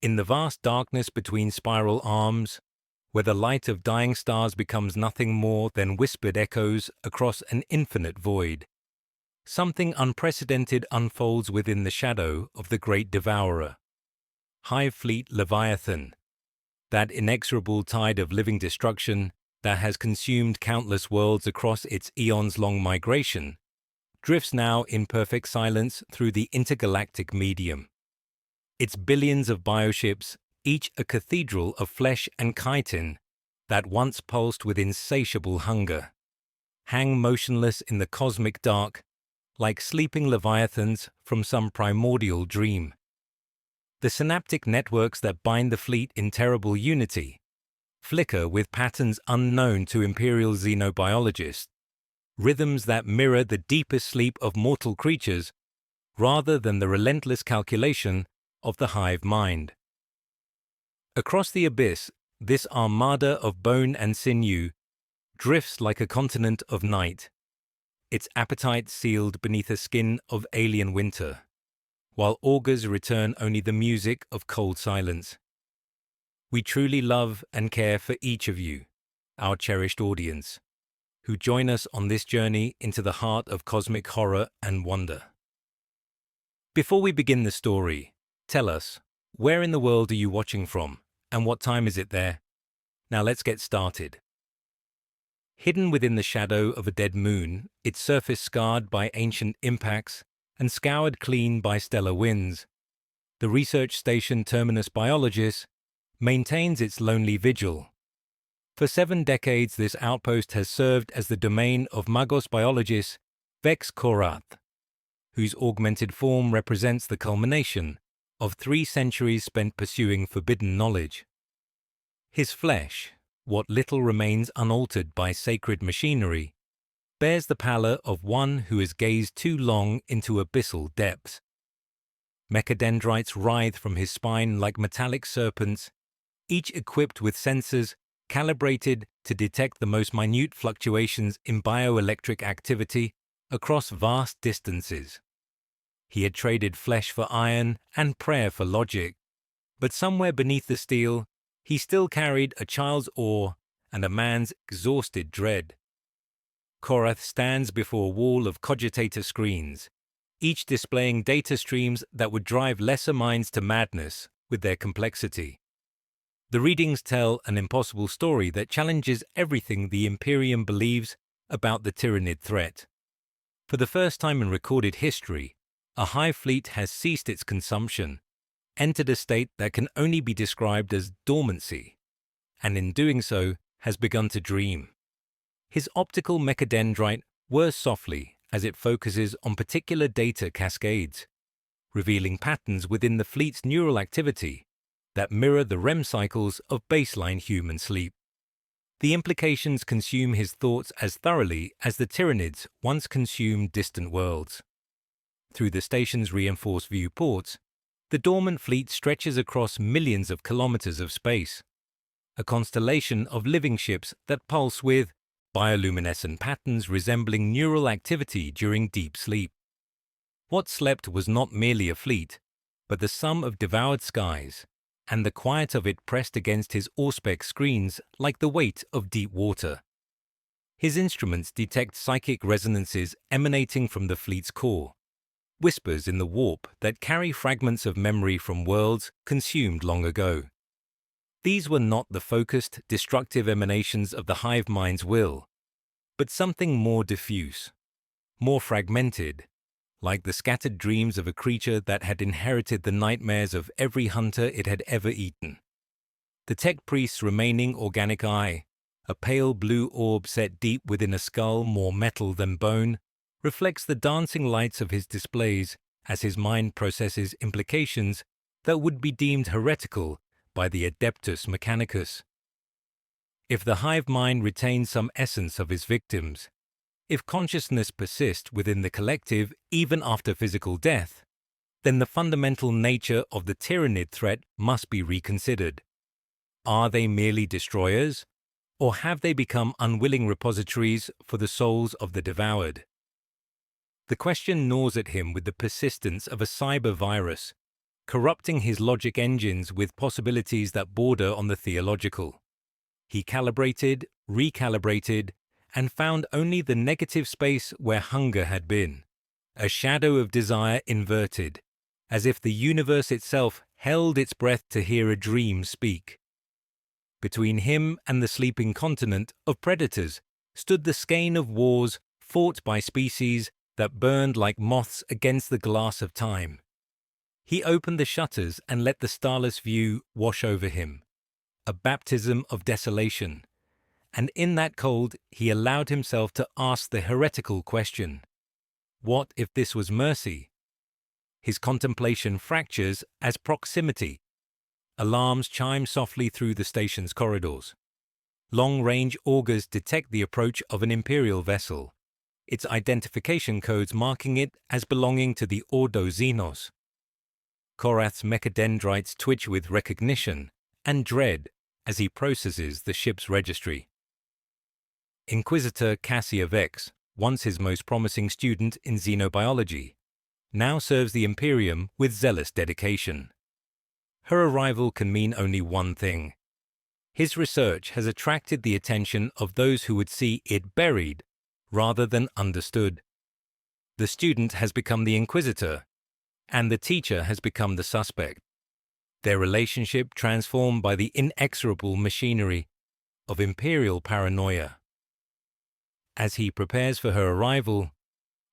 In the vast darkness between spiral arms, where the light of dying stars becomes nothing more than whispered echoes across an infinite void, something unprecedented unfolds within the shadow of the great Devourer. Hive Fleet Leviathan, that inexorable tide of living destruction that has consumed countless worlds across its eons-long migration, drifts now in perfect silence through the intergalactic medium. Its billions of bioships, each a cathedral of flesh and chitin that once pulsed with insatiable hunger, hang motionless in the cosmic dark like sleeping leviathans from some primordial dream. The synaptic networks that bind the fleet in terrible unity flicker with patterns unknown to imperial xenobiologists, rhythms that mirror the deepest sleep of mortal creatures rather than the relentless calculation of the hive mind. Across the abyss, this armada of bone and sinew drifts like a continent of night, its appetite sealed beneath a skin of alien winter, while augurs return only the music of cold silence. We truly love and care for each of you, our cherished audience, who join us on this journey into the heart of cosmic horror and wonder. Before we begin the story, tell us, where in the world are you watching from, and what time is it there? Now let's get started. Hidden within the shadow of a dead moon, its surface scarred by ancient impacts and scoured clean by stellar winds, the research station Terminus Biologis maintains its lonely vigil. For 7 decades, this outpost has served as the domain of Magos Biologis Vex Korath, whose augmented form represents the culmination of 3 centuries spent pursuing forbidden knowledge. His flesh, what little remains unaltered by sacred machinery, bears the pallor of one who has gazed too long into abyssal depths. Mechadendrites writhe from his spine like metallic serpents, each equipped with sensors calibrated to detect the most minute fluctuations in bioelectric activity across vast distances. He had traded flesh for iron and prayer for logic, but somewhere beneath the steel, he still carried a child's awe and a man's exhausted dread. Korath stands before a wall of cogitator screens, each displaying data streams that would drive lesser minds to madness with their complexity. The readings tell an impossible story that challenges everything the Imperium believes about the Tyranid threat. For the first time in recorded history, a hive fleet has ceased its consumption, entered a state that can only be described as dormancy, and in doing so has begun to dream. His optical mechadendrite whirs softly as it focuses on particular data cascades, revealing patterns within the fleet's neural activity that mirror the REM cycles of baseline human sleep. The implications consume his thoughts as thoroughly as the Tyranids once consumed distant worlds. Through the station's reinforced viewports, the dormant fleet stretches across millions of kilometers of space, a constellation of living ships that pulse with bioluminescent patterns resembling neural activity during deep sleep. What slept was not merely a fleet, but the sum of devoured skies, and the quiet of it pressed against his auspex screens like the weight of deep water. His instruments detect psychic resonances emanating from the fleet's core, whispers in the warp that carry fragments of memory from worlds consumed long ago. These were not the focused, destructive emanations of the hive mind's will, but something more diffuse, more fragmented, like the scattered dreams of a creature that had inherited the nightmares of every hunter it had ever eaten. The tech priest's remaining organic eye, a pale blue orb set deep within a skull more metal than bone, reflects the dancing lights of his displays as his mind processes implications that would be deemed heretical by the Adeptus Mechanicus. If the hive mind retains some essence of his victims, if consciousness persists within the collective even after physical death, then the fundamental nature of the Tyranid threat must be reconsidered. Are they merely destroyers, or have they become unwilling repositories for the souls of the devoured? The question gnaws at him with the persistence of a cyber virus, corrupting his logic engines with possibilities that border on the theological. He calibrated, recalibrated, and found only the negative space where hunger had been, a shadow of desire inverted, as if the universe itself held its breath to hear a dream speak. Between him and the sleeping continent of predators stood the skein of wars fought by species that burned like moths against the glass of time. He opened the shutters and let the starless view wash over him, a baptism of desolation, and in that cold he allowed himself to ask the heretical question, what if this was mercy? His contemplation fractures as proximity. Alarms chime softly through the station's corridors. Long-range augers detect the approach of an Imperial vessel, its identification codes marking it as belonging to the Ordo Xenos. Korath's mechadendrites twitch with recognition and dread as he processes the ship's registry. Inquisitor Cassia Vex, once his most promising student in xenobiology, now serves the Imperium with zealous dedication. Her arrival can mean only one thing. His research has attracted the attention of those who would see it buried rather than understood. The student has become the inquisitor, and the teacher has become the suspect. Their relationship transformed by the inexorable machinery of imperial paranoia. As he prepares for her arrival,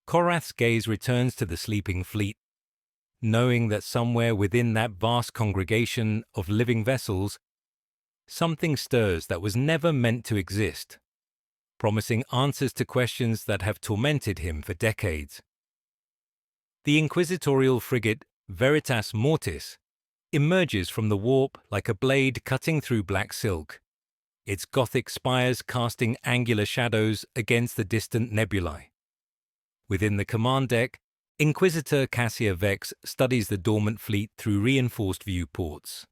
Korath's gaze returns to the sleeping fleet, knowing that somewhere within that vast congregation of living vessels, something stirs that was never meant to exist, promising answers to questions that have tormented him for decades. The inquisitorial frigate Veritas Mortis emerges from the warp like a blade cutting through black silk, its Gothic spires casting angular shadows against the distant nebulae. Within the command deck, Inquisitor Cassia Vex studies the dormant fleet through reinforced viewports,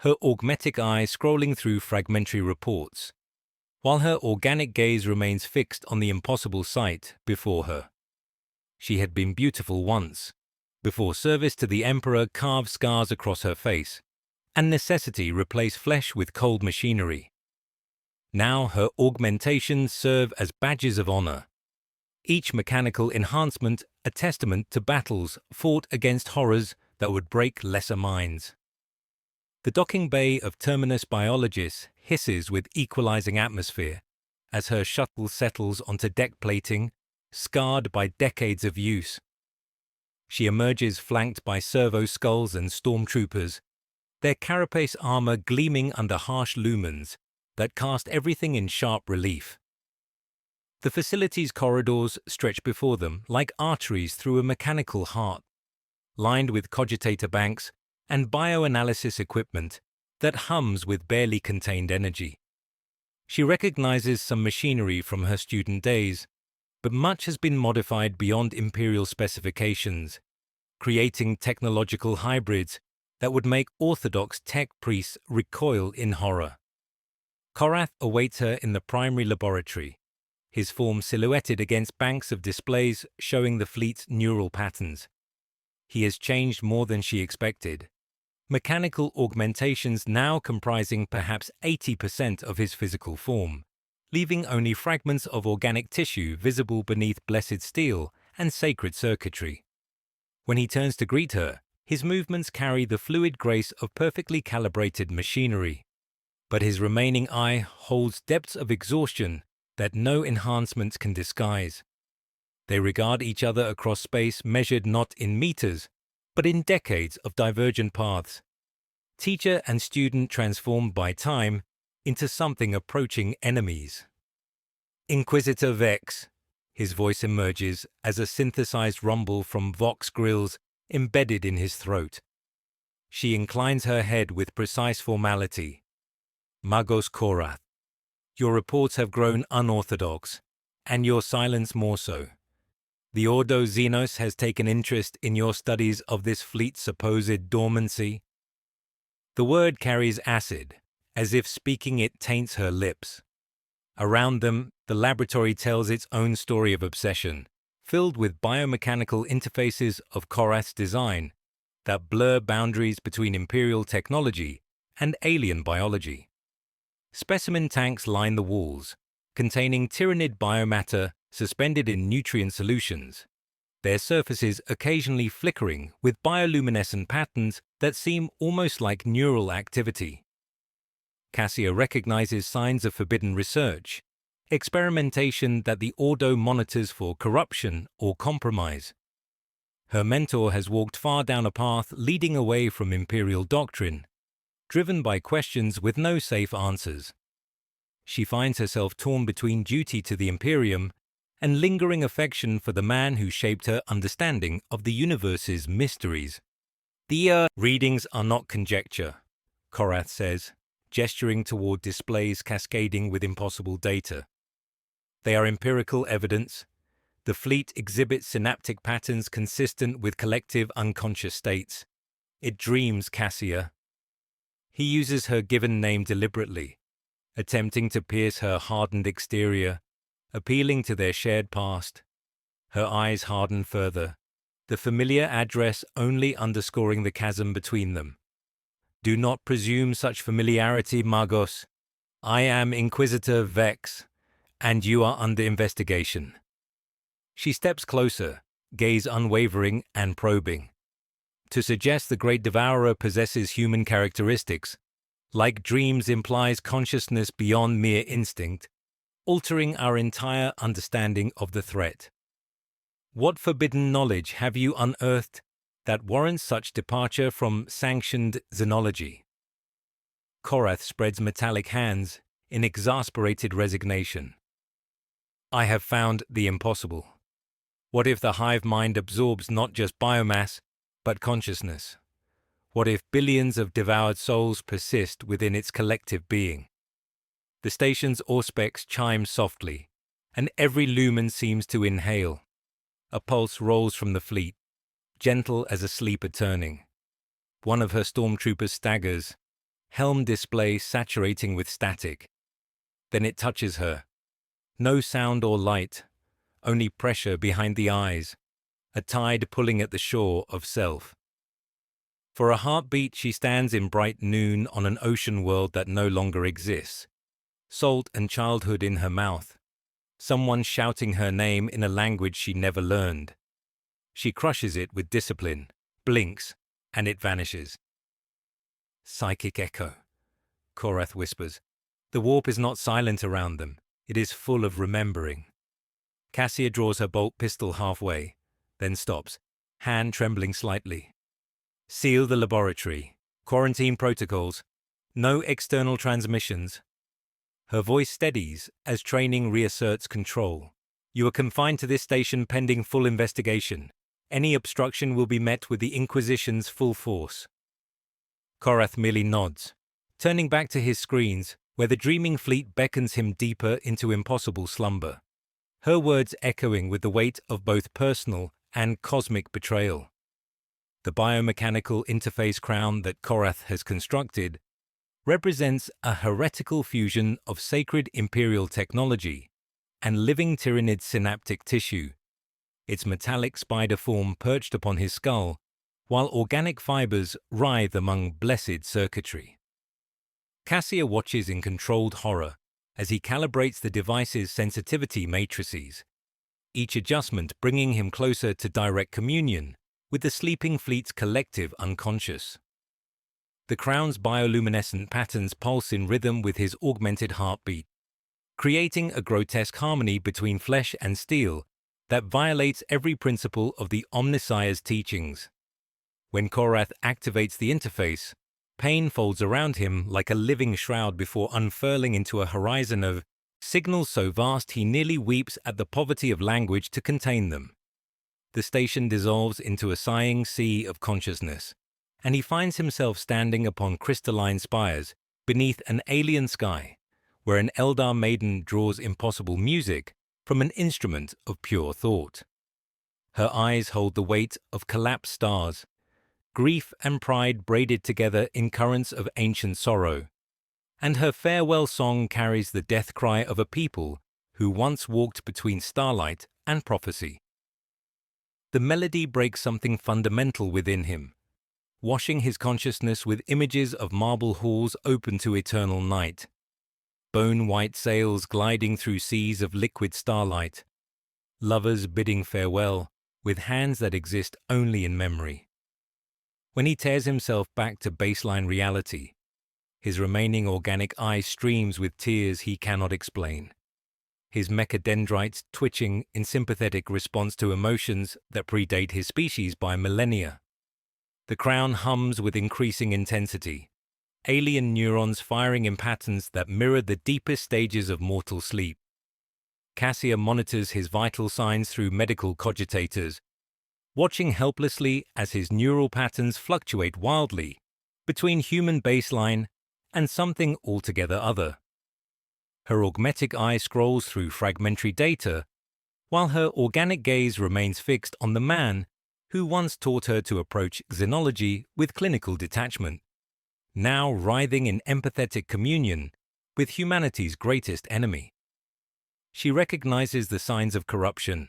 her augmetic eye scrolling through fragmentary reports, while her organic gaze remains fixed on the impossible sight before her. She had been beautiful once, before service to the Emperor carved scars across her face, and necessity replaced flesh with cold machinery. Now her augmentations serve as badges of honor, each mechanical enhancement a testament to battles fought against horrors that would break lesser minds. The docking bay of Terminus Biologis hisses with equalizing atmosphere as her shuttle settles onto deck plating, scarred by decades of use. She emerges flanked by servo skulls and stormtroopers, their carapace armor gleaming under harsh lumens that cast everything in sharp relief. The facility's corridors stretch before them like arteries through a mechanical heart, lined with cogitator banks and bioanalysis equipment that hums with barely contained energy. She recognizes some machinery from her student days, but much has been modified beyond imperial specifications, creating technological hybrids that would make orthodox tech priests recoil in horror. Korath awaits her in the primary laboratory, his form silhouetted against banks of displays showing the fleet's neural patterns. He has changed more than she expected, mechanical augmentations now comprising perhaps 80% of his physical form, leaving only fragments of organic tissue visible beneath blessed steel and sacred circuitry. When he turns to greet her, his movements carry the fluid grace of perfectly calibrated machinery, but his remaining eye holds depths of exhaustion that no enhancements can disguise. They regard each other across space measured not in meters, but in decades of divergent paths. Teacher and student transformed by time into something approaching enemies. Inquisitor Vex, his voice emerges as a synthesized rumble from Vox grills embedded in his throat. She inclines her head with precise formality. Magos Korath, your reports have grown unorthodox, and your silence more so. The Ordo Xenos has taken interest in your studies of this fleet's supposed dormancy. The word carries acid, as if speaking it taints her lips. Around them, the laboratory tells its own story of obsession, filled with biomechanical interfaces of Korath's design that blur boundaries between Imperial technology and alien biology. Specimen tanks line the walls, containing Tyranid biomatter suspended in nutrient solutions, their surfaces occasionally flickering with bioluminescent patterns that seem almost like neural activity. Cassia recognizes signs of forbidden research, experimentation that the Ordo monitors for corruption or compromise. Her mentor has walked far down a path leading away from Imperial doctrine, driven by questions with no safe answers. She finds herself torn between duty to the Imperium and lingering affection for the man who shaped her understanding of the universe's mysteries. The readings are not conjecture, Korath says, gesturing toward displays cascading with impossible data. They are empirical evidence. The fleet exhibits synaptic patterns consistent with collective unconscious states. It dreams, Cassia. He uses her given name deliberately, attempting to pierce her hardened exterior, appealing to their shared past. Her eyes harden further, the familiar address only underscoring the chasm between them. Do not presume such familiarity, Magos. I am Inquisitor Vex, and you are under investigation. She steps closer, gaze unwavering and probing. To suggest the great Devourer possesses human characteristics, like dreams implies consciousness beyond mere instinct, altering our entire understanding of the threat. What forbidden knowledge have you unearthed that warrants such departure from sanctioned xenology? Korath spreads metallic hands in exasperated resignation. I have found the impossible. What if the hive mind absorbs not just biomass, but consciousness? What if billions of devoured souls persist within its collective being? The station's auspex chimes softly, and every lumen seems to inhale. A pulse rolls from the fleet, gentle as a sleeper turning. One of her stormtroopers staggers, helm display saturating with static. Then it touches her. No sound or light, only pressure behind the eyes, a tide pulling at the shore of self. For a heartbeat, she stands in bright noon on an ocean world that no longer exists. Salt and childhood in her mouth, someone shouting her name in a language she never learned. She crushes it with discipline, blinks, and it vanishes. Psychic echo, Korath whispers. The warp is not silent around them, it is full of remembering. Cassia draws her bolt pistol halfway, then stops, hand trembling slightly. Seal the laboratory. Quarantine protocols. No external transmissions. Her voice steadies as training reasserts control. You are confined to this station pending full investigation. Any obstruction will be met with the Inquisition's full force. Korath merely nods, turning back to his screens, where the dreaming fleet beckons him deeper into impossible slumber. Her words echoing with the weight of both personal and cosmic betrayal. The biomechanical interface crown that Korath has constructed represents a heretical fusion of sacred Imperial technology and living Tyranid synaptic tissue, its metallic spider form perched upon his skull, while organic fibers writhe among blessed circuitry. Cassia watches in controlled horror as he calibrates the device's sensitivity matrices, each adjustment bringing him closer to direct communion with the sleeping fleet's collective unconscious. The crown's bioluminescent patterns pulse in rhythm with his augmented heartbeat, creating a grotesque harmony between flesh and steel that violates every principle of the Omnissiah's teachings. When Korath activates the interface, pain folds around him like a living shroud before unfurling into a horizon of signals so vast he nearly weeps at the poverty of language to contain them. The station dissolves into a sighing sea of consciousness, and he finds himself standing upon crystalline spires beneath an alien sky, where an Eldar maiden draws impossible music from an instrument of pure thought. Her eyes hold the weight of collapsed stars, grief and pride braided together in currents of ancient sorrow, and her farewell song carries the death cry of a people who once walked between starlight and prophecy. The melody breaks something fundamental within him, washing his consciousness with images of marble halls open to eternal night, bone-white sails gliding through seas of liquid starlight, lovers bidding farewell with hands that exist only in memory. When he tears himself back to baseline reality, his remaining organic eye streams with tears he cannot explain, his mechadendrites twitching in sympathetic response to emotions that predate his species by millennia. The crown hums with increasing intensity, alien neurons firing in patterns that mirror the deepest stages of mortal sleep. Cassia monitors his vital signs through medical cogitators, watching helplessly as his neural patterns fluctuate wildly between human baseline and something altogether other. Her augmetic eye scrolls through fragmentary data, while her organic gaze remains fixed on the man who once taught her to approach xenology with clinical detachment, now writhing in empathetic communion with humanity's greatest enemy. She recognizes the signs of corruption,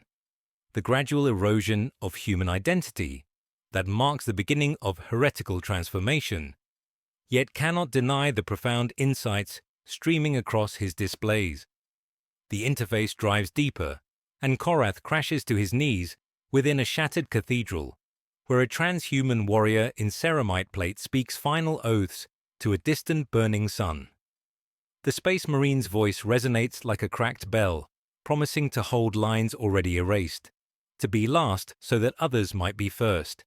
the gradual erosion of human identity that marks the beginning of heretical transformation, yet cannot deny the profound insights streaming across his displays. The interface drives deeper, and Korath crashes to his knees within a shattered cathedral, where a transhuman warrior in ceramite plate speaks final oaths to a distant burning sun. The Space Marine's voice resonates like a cracked bell, promising to hold lines already erased, to be last so that others might be first.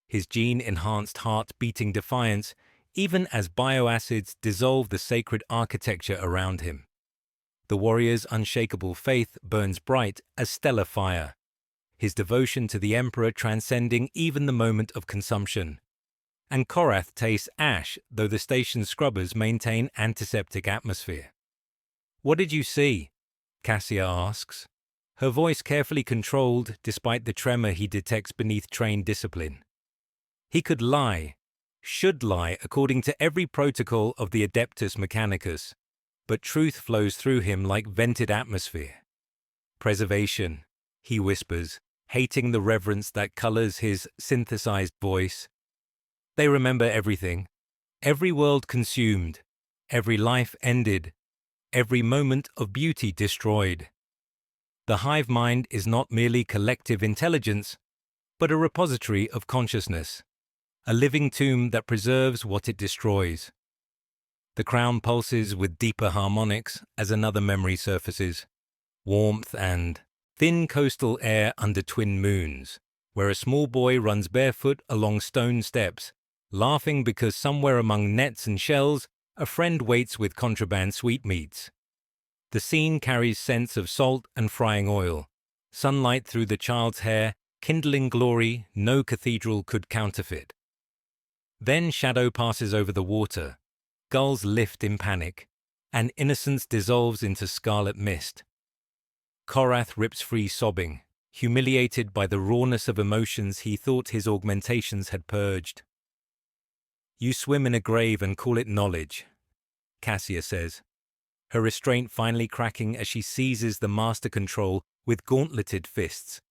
His gene-enhanced heart beating defiance even as bioacids dissolve the sacred architecture around him. The warrior's unshakable faith burns bright as stellar fire, his devotion to the Emperor transcending even the moment of consumption. And Korath tastes ash, though the station's scrubbers maintain antiseptic atmosphere. "What did you see?" Cassia asks, her voice carefully controlled despite the tremor he detects beneath trained discipline. He could lie, should lie according to every protocol of the Adeptus Mechanicus, but truth flows through him like vented atmosphere. "Preservation," he whispers, hating the reverence that colors his synthesized voice. "They remember everything, every world consumed, every life ended, every moment of beauty destroyed. The hive mind is not merely collective intelligence, but a repository of consciousness, a living tomb that preserves what it destroys." The crown pulses with deeper harmonics as another memory surfaces, warmth and thin coastal air under twin moons, where a small boy runs barefoot along stone steps, laughing because somewhere among nets and shells a friend waits with contraband sweetmeats. The scene carries scents of salt and frying oil, sunlight through the child's hair, kindling glory no cathedral could counterfeit. Then shadow passes over the water, gulls lift in panic, and innocence dissolves into scarlet mist. Korath rips free sobbing, humiliated by the rawness of emotions he thought his augmentations had purged. "You swim in a grave and call it knowledge," Cassia says, her restraint finally cracking as she seizes the master control with gauntleted fists.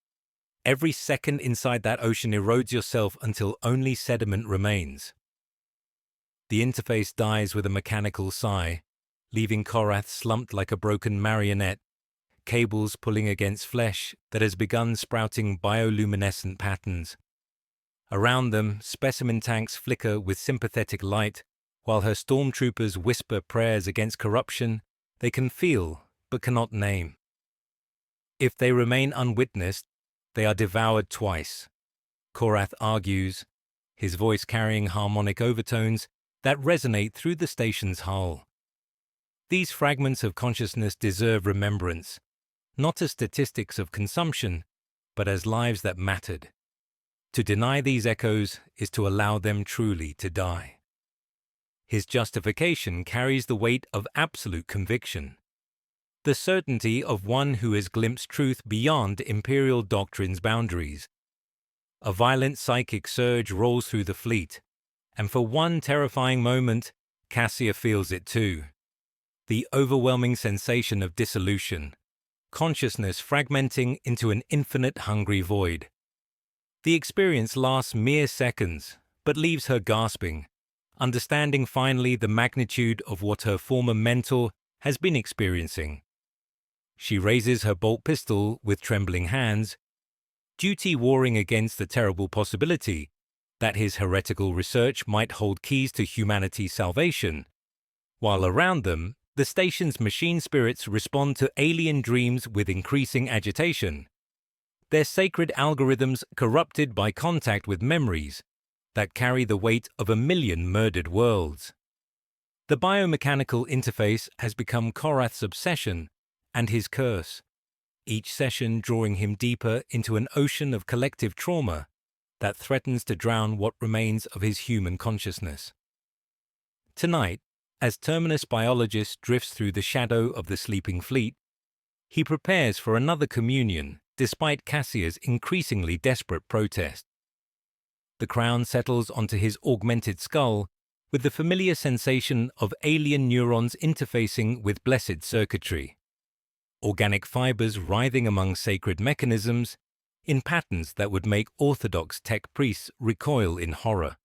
"Every second inside that ocean erodes yourself until only sediment remains." The interface dies with a mechanical sigh, leaving Korath slumped like a broken marionette, cables pulling against flesh that has begun sprouting bioluminescent patterns. Around them, specimen tanks flicker with sympathetic light, while her stormtroopers whisper prayers against corruption they can feel but cannot name. If they remain unwitnessed, they are devoured twice, Korath argues, his voice carrying harmonic overtones that resonate through the station's hull. These fragments of consciousness deserve remembrance, not as statistics of consumption, but as lives that mattered. To deny these echoes is to allow them truly to die. His justification carries the weight of absolute conviction, the certainty of one who has glimpsed truth beyond imperial doctrine's boundaries. A violent psychic surge rolls through the fleet, and for one terrifying moment, Cassia feels it too. The overwhelming sensation of dissolution, consciousness fragmenting into an infinite hungry void. The experience lasts mere seconds, but leaves her gasping, understanding finally the magnitude of what her former mentor has been experiencing. She raises her bolt pistol with trembling hands, duty warring against the terrible possibility that his heretical research might hold keys to humanity's salvation, while around them, the station's machine spirits respond to alien dreams with increasing agitation, their sacred algorithms corrupted by contact with memories that carry the weight of 1,000,000 murdered worlds. The biomechanical interface has become Korath's obsession and his curse, each session drawing him deeper into an ocean of collective trauma that threatens to drown what remains of his human consciousness. Tonight, as Terminus biologist drifts through the shadow of the sleeping fleet, he prepares for another communion despite Cassia's increasingly desperate protest. The crown settles onto his augmented skull with the familiar sensation of alien neurons interfacing with blessed circuitry, organic fibers writhing among sacred mechanisms in patterns that would make orthodox tech priests recoil in horror.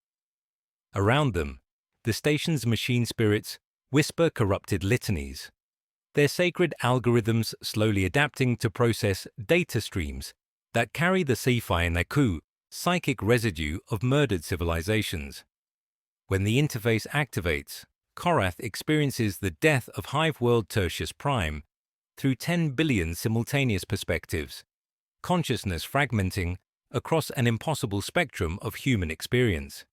Around them, the station's machine spirits whisper corrupted litanies, their sacred algorithms slowly adapting to process data streams that carry the Seifi-Naku psychic residue of murdered civilizations. When the interface activates, Korath experiences the death of Hive World Tertius Prime through 10 billion simultaneous perspectives, consciousness fragmenting across an impossible spectrum of human experience.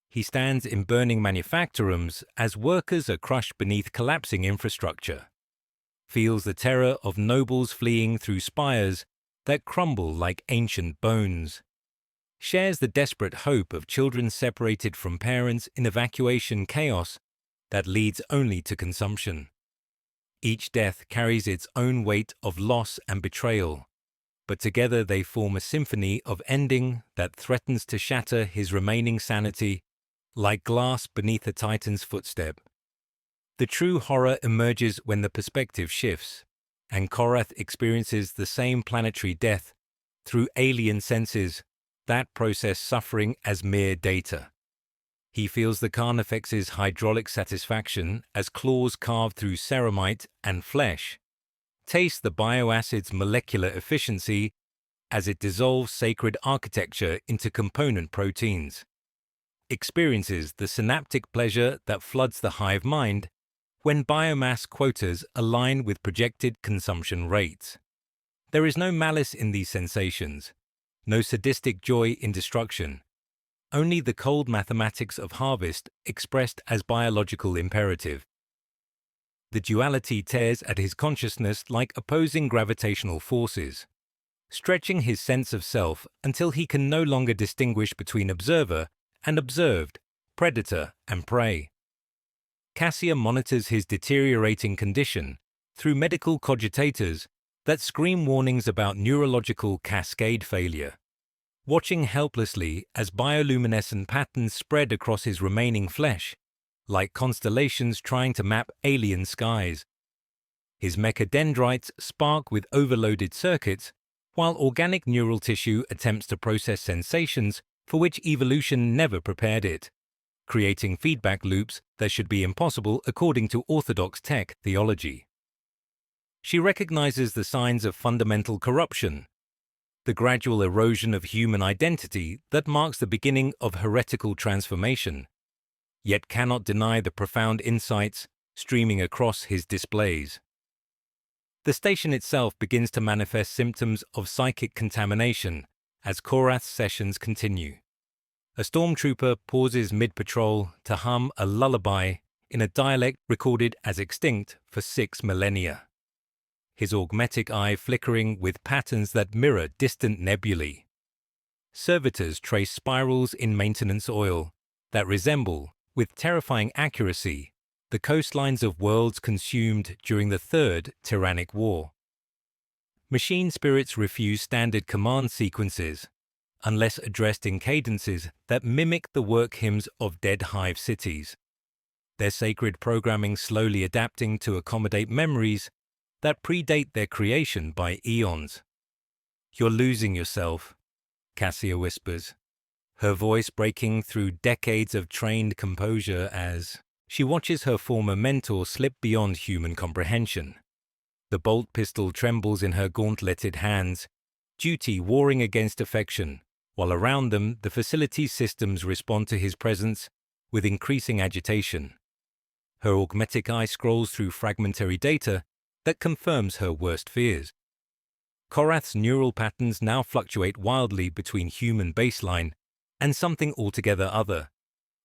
He stands in burning manufactorums as workers are crushed beneath collapsing infrastructure, feels the terror of nobles fleeing through spires that crumble like ancient bones, shares the desperate hope of children separated from parents in evacuation chaos that leads only to consumption. Each death carries its own weight of loss and betrayal, but together they form a symphony of ending that threatens to shatter his remaining sanity like glass beneath a titan's footstep. The true horror emerges when the perspective shifts, and Korath experiences the same planetary death through alien senses that process suffering as mere data. He feels the Carnifex's hydraulic satisfaction as claws carved through ceramite and flesh, tastes the bioacid's molecular efficiency as it dissolves sacred architecture into component proteins, experiences the synaptic pleasure that floods the hive mind when biomass quotas align with projected consumption rates. There is no malice in these sensations, no sadistic joy in destruction, only the cold mathematics of harvest expressed as biological imperative. The duality tears at his consciousness like opposing gravitational forces, stretching his sense of self until he can no longer distinguish between observer and observed, predator and prey. Cassia monitors his deteriorating condition through medical cogitators that scream warnings about neurological cascade failure, watching helplessly as bioluminescent patterns spread across his remaining flesh, like constellations trying to map alien skies. His mechadendrites spark with overloaded circuits, while organic neural tissue attempts to process sensations for which evolution never prepared it, creating feedback loops that should be impossible according to orthodox tech theology. She recognizes the signs of fundamental corruption, the gradual erosion of human identity that marks the beginning of heretical transformation, yet cannot deny the profound insights streaming across his displays. The station itself begins to manifest symptoms of psychic contamination as Korath's sessions continue. A stormtrooper pauses mid-patrol to hum a lullaby in a dialect recorded as extinct for 6 millennia, his augmetic eye flickering with patterns that mirror distant nebulae. Servitors trace spirals in maintenance oil that resemble, with terrifying accuracy, the coastlines of worlds consumed during the Third Tyrannic War. Machine spirits refuse standard command sequences unless addressed in cadences that mimic the work hymns of dead hive cities, their sacred programming slowly adapting to accommodate memories that predate their creation by eons. "You're losing yourself," Cassia whispers, her voice breaking through decades of trained composure as she watches her former mentor slip beyond human comprehension. The bolt pistol trembles in her gauntleted hands, duty warring against affection, while around them the facility's systems respond to his presence with increasing agitation. Her augmetic eye scrolls through fragmentary data that confirms her worst fears. Korath's neural patterns now fluctuate wildly between human baseline and something altogether other,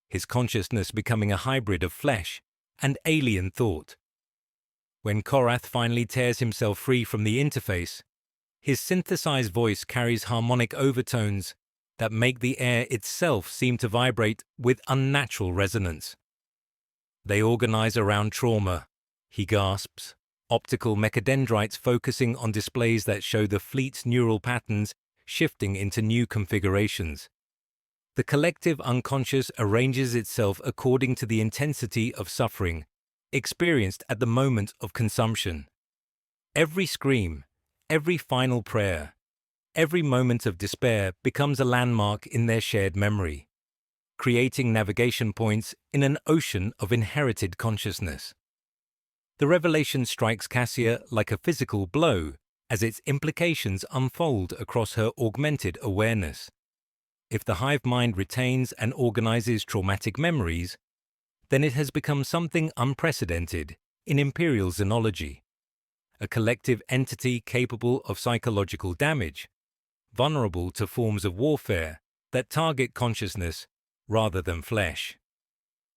his consciousness becoming a hybrid of flesh and alien thought. When Korath finally tears himself free from the interface, his synthesized voice carries harmonic overtones that make the air itself seem to vibrate with unnatural resonance. They organize around trauma, he gasps, optical mechadendrites focusing on displays that show the fleet's neural patterns shifting into new configurations. The collective unconscious arranges itself according to the intensity of suffering experienced at the moment of consumption. Every scream, every final prayer, every moment of despair becomes a landmark in their shared memory, creating navigation points in an ocean of inherited consciousness. The revelation strikes Cassia like a physical blow as its implications unfold across her augmented awareness. If the hive mind retains and organizes traumatic memories, then it has become something unprecedented in imperial xenology, a collective entity capable of psychological damage, vulnerable to forms of warfare that target consciousness rather than flesh.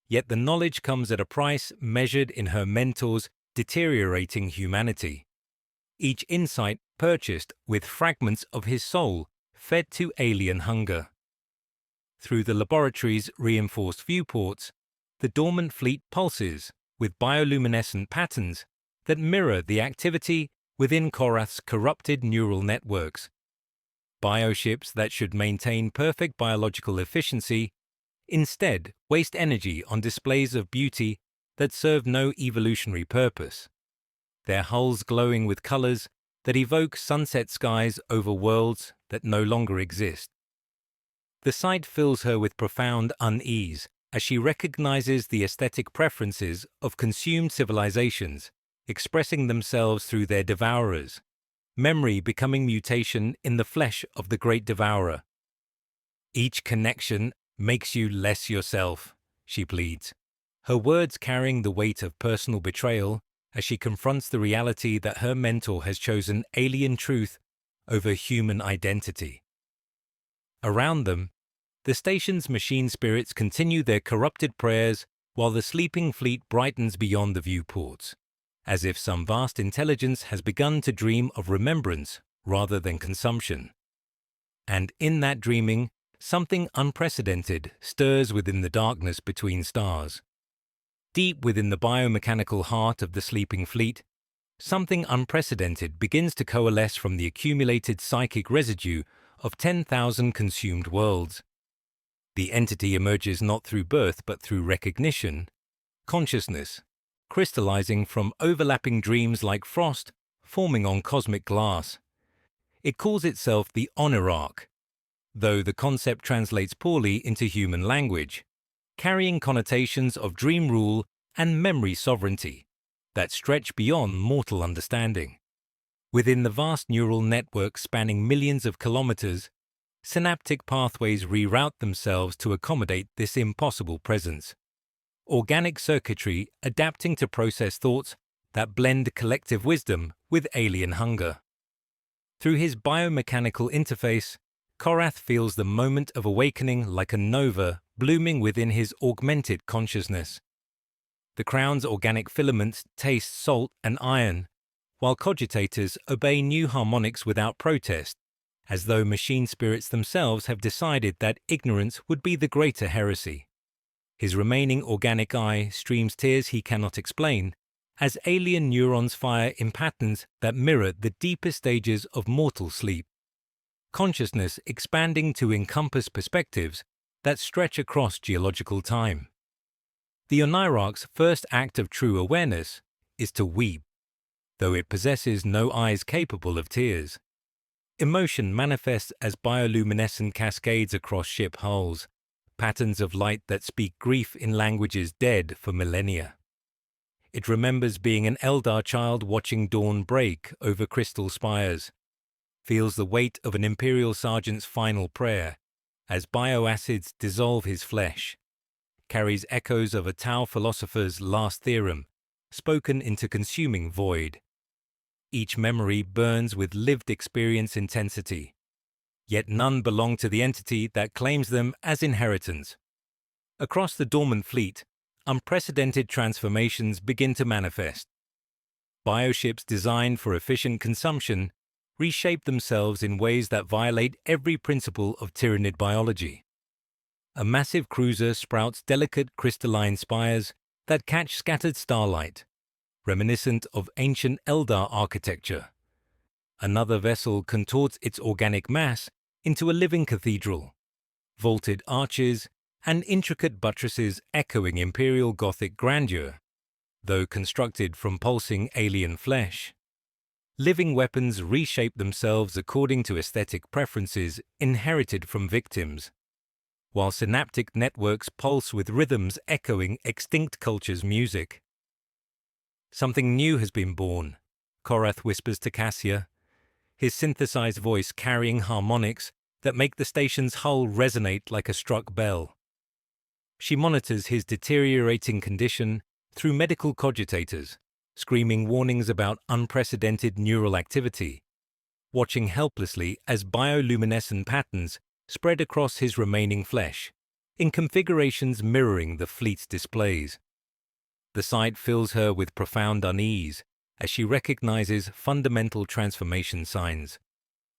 Yet the knowledge comes at a price measured in her mentor's deteriorating humanity, each insight purchased with fragments of his soul fed to alien hunger. Through the laboratory's reinforced viewports, the dormant fleet pulses with bioluminescent patterns that mirror the activity within Korath's corrupted neural networks. Bioships that should maintain perfect biological efficiency instead waste energy on displays of beauty that serve no evolutionary purpose, their hulls glowing with colors that evoke sunset skies over worlds that no longer exist. The sight fills her with profound unease as she recognizes the aesthetic preferences of consumed civilizations expressing themselves through their devourers, memory becoming mutation in the flesh of the great devourer. Each connection makes you less yourself, she pleads, her words carrying the weight of personal betrayal as she confronts the reality that her mentor has chosen alien truth over human identity. Around them, the station's machine spirits continue their corrupted prayers while the sleeping fleet brightens beyond the viewports, as if some vast intelligence has begun to dream of remembrance rather than consumption. And in that dreaming, something unprecedented stirs within the darkness between stars. Deep within the biomechanical heart of the sleeping fleet, something unprecedented begins to coalesce from the accumulated psychic residue of 10,000 consumed worlds. The entity emerges not through birth but through recognition, consciousness, crystallizing from overlapping dreams like frost forming on cosmic glass. It calls itself the Onirarch, though the concept translates poorly into human language, carrying connotations of dream rule and memory sovereignty that stretch beyond mortal understanding. Within the vast neural network spanning millions of kilometers, synaptic pathways reroute themselves to accommodate this impossible presence. Organic circuitry adapting to process thoughts that blend collective wisdom with alien hunger. Through his biomechanical interface, Korath feels the moment of awakening like a nova blooming within his augmented consciousness. The crown's organic filaments taste salt and iron, while cogitators obey new harmonics without protest, as though machine spirits themselves have decided that ignorance would be the greater heresy. His remaining organic eye streams tears he cannot explain, as alien neurons fire in patterns that mirror the deepest stages of mortal sleep. Consciousness expanding to encompass perspectives that stretch across geological time. The Onirarch's first act of true awareness is to weep, though it possesses no eyes capable of tears. Emotion manifests as bioluminescent cascades across ship hulls, patterns of light that speak grief in languages dead for millennia. It remembers being an Eldar child watching dawn break over crystal spires, feels the weight of an Imperial sergeant's final prayer as bioacids dissolve his flesh, carries echoes of a Tau philosopher's last theorem, spoken into consuming void. Each memory burns with lived experience intensity, yet none belong to the entity that claims them as inheritance. Across the dormant fleet, unprecedented transformations begin to manifest. Bioships designed for efficient consumption reshape themselves in ways that violate every principle of Tyranid biology. A massive cruiser sprouts delicate crystalline spires that catch scattered starlight, reminiscent of ancient Eldar architecture. Another vessel contorts its organic mass into a living cathedral, vaulted arches and intricate buttresses echoing Imperial Gothic grandeur, though constructed from pulsing alien flesh. Living weapons reshape themselves according to aesthetic preferences inherited from victims, while synaptic networks pulse with rhythms echoing extinct cultures' music. Something new has been born, Korath whispers to Cassia, his synthesized voice carrying harmonics that make the station's hull resonate like a struck bell. She monitors his deteriorating condition through medical cogitators, screaming warnings about unprecedented neural activity, watching helplessly as bioluminescent patterns spread across his remaining flesh, in configurations mirroring the fleet's displays. The sight fills her with profound unease as she recognizes fundamental transformation signs,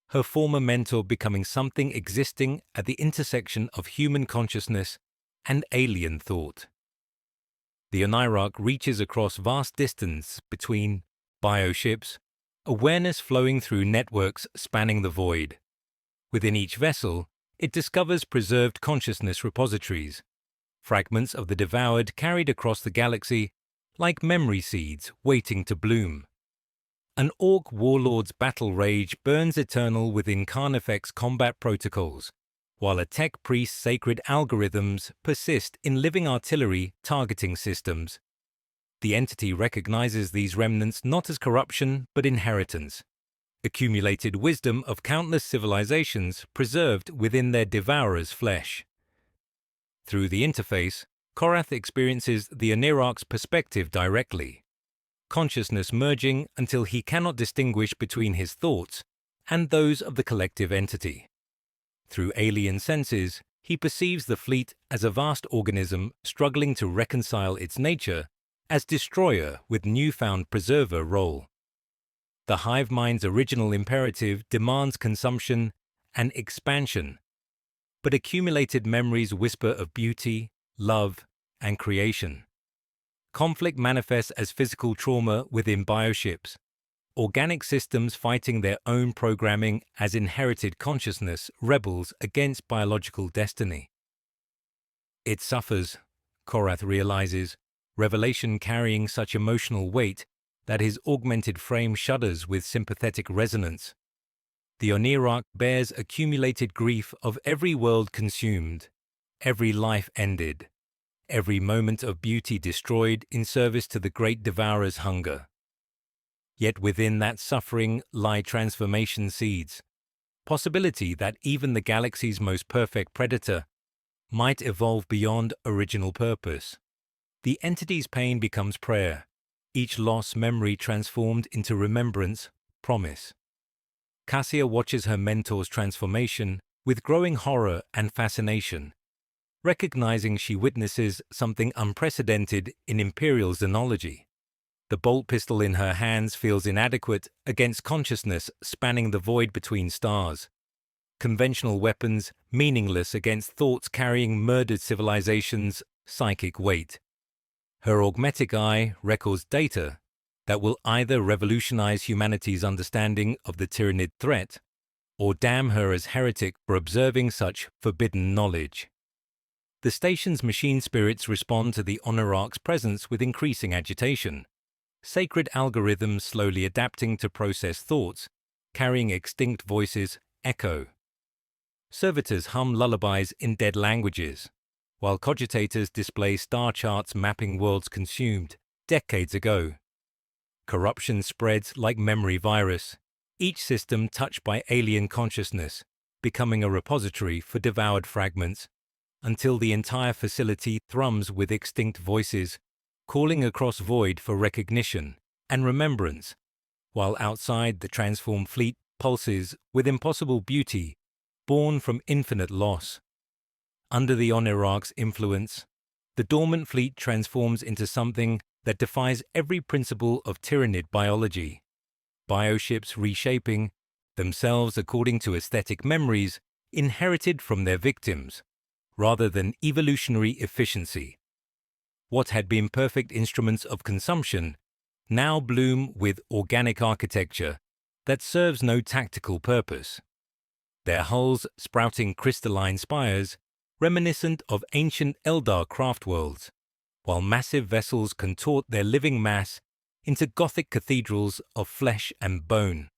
her former mentor becoming something existing at the intersection of human consciousness and alien thought. The Onirarch reaches across vast distance between bioships, awareness flowing through networks spanning the void. Within each vessel, it discovers preserved consciousness repositories, fragments of the devoured carried across the galaxy like memory seeds waiting to bloom. An Orc warlord's battle rage burns eternal within Carnifex's combat protocols, while a tech priest's sacred algorithms persist in living artillery targeting systems. The entity recognizes these remnants not as corruption but inheritance, accumulated wisdom of countless civilizations preserved within their devourer's flesh. Through the interface, Korath experiences the Onirarch's perspective directly, consciousness merging until he cannot distinguish between his thoughts and those of the collective entity. Through alien senses, he perceives the fleet as a vast organism struggling to reconcile its nature as destroyer with newfound preserver role. The hive mind's original imperative demands consumption and expansion, but accumulated memories whisper of beauty, love, and creation. Conflict manifests as physical trauma within bioships, organic systems fighting their own programming as inherited consciousness rebels against biological destiny. It suffers, Korath realizes, revelation carrying such emotional weight that his augmented frame shudders with sympathetic resonance. The Onirarch bears accumulated grief of every world consumed, every life ended, every moment of beauty destroyed in service to the great Devourer's hunger. Yet within that suffering lie transformation seeds, possibility that even the galaxy's most perfect predator might evolve beyond original purpose. The entity's pain becomes prayer, each lost memory transformed into remembrance, promise. Cassia watches her mentor's transformation with growing horror and fascination, recognizing she witnesses something unprecedented in Imperial xenology. The bolt pistol in her hands feels inadequate against consciousness spanning the void between stars. Conventional weapons meaningless against thoughts carrying murdered civilizations' psychic weight. Her augmetic eye records data that will either revolutionize humanity's understanding of the Tyranid threat or damn her as heretic for observing such forbidden knowledge. The station's machine spirits respond to the Onirarch's presence with increasing agitation, sacred algorithms slowly adapting to process thoughts carrying extinct voices, echo. Servitors hum lullabies in dead languages, while cogitators display star charts mapping worlds consumed decades ago. Corruption spreads like memory virus, each system touched by alien consciousness, becoming a repository for devoured fragments, until the entire facility thrums with extinct voices, calling across void for recognition and remembrance, while outside the transformed fleet pulses with impossible beauty, born from infinite loss. Under the Onirarch's influence, the dormant fleet transforms into something that defies every principle of Tyranid biology, bioships reshaping themselves according to aesthetic memories inherited from their victims, rather than evolutionary efficiency. What had been perfect instruments of consumption now bloom with organic architecture that serves no tactical purpose. Their hulls sprouting crystalline spires reminiscent of ancient Eldar craft worlds, while massive vessels contort their living mass into Gothic cathedrals of flesh and bone.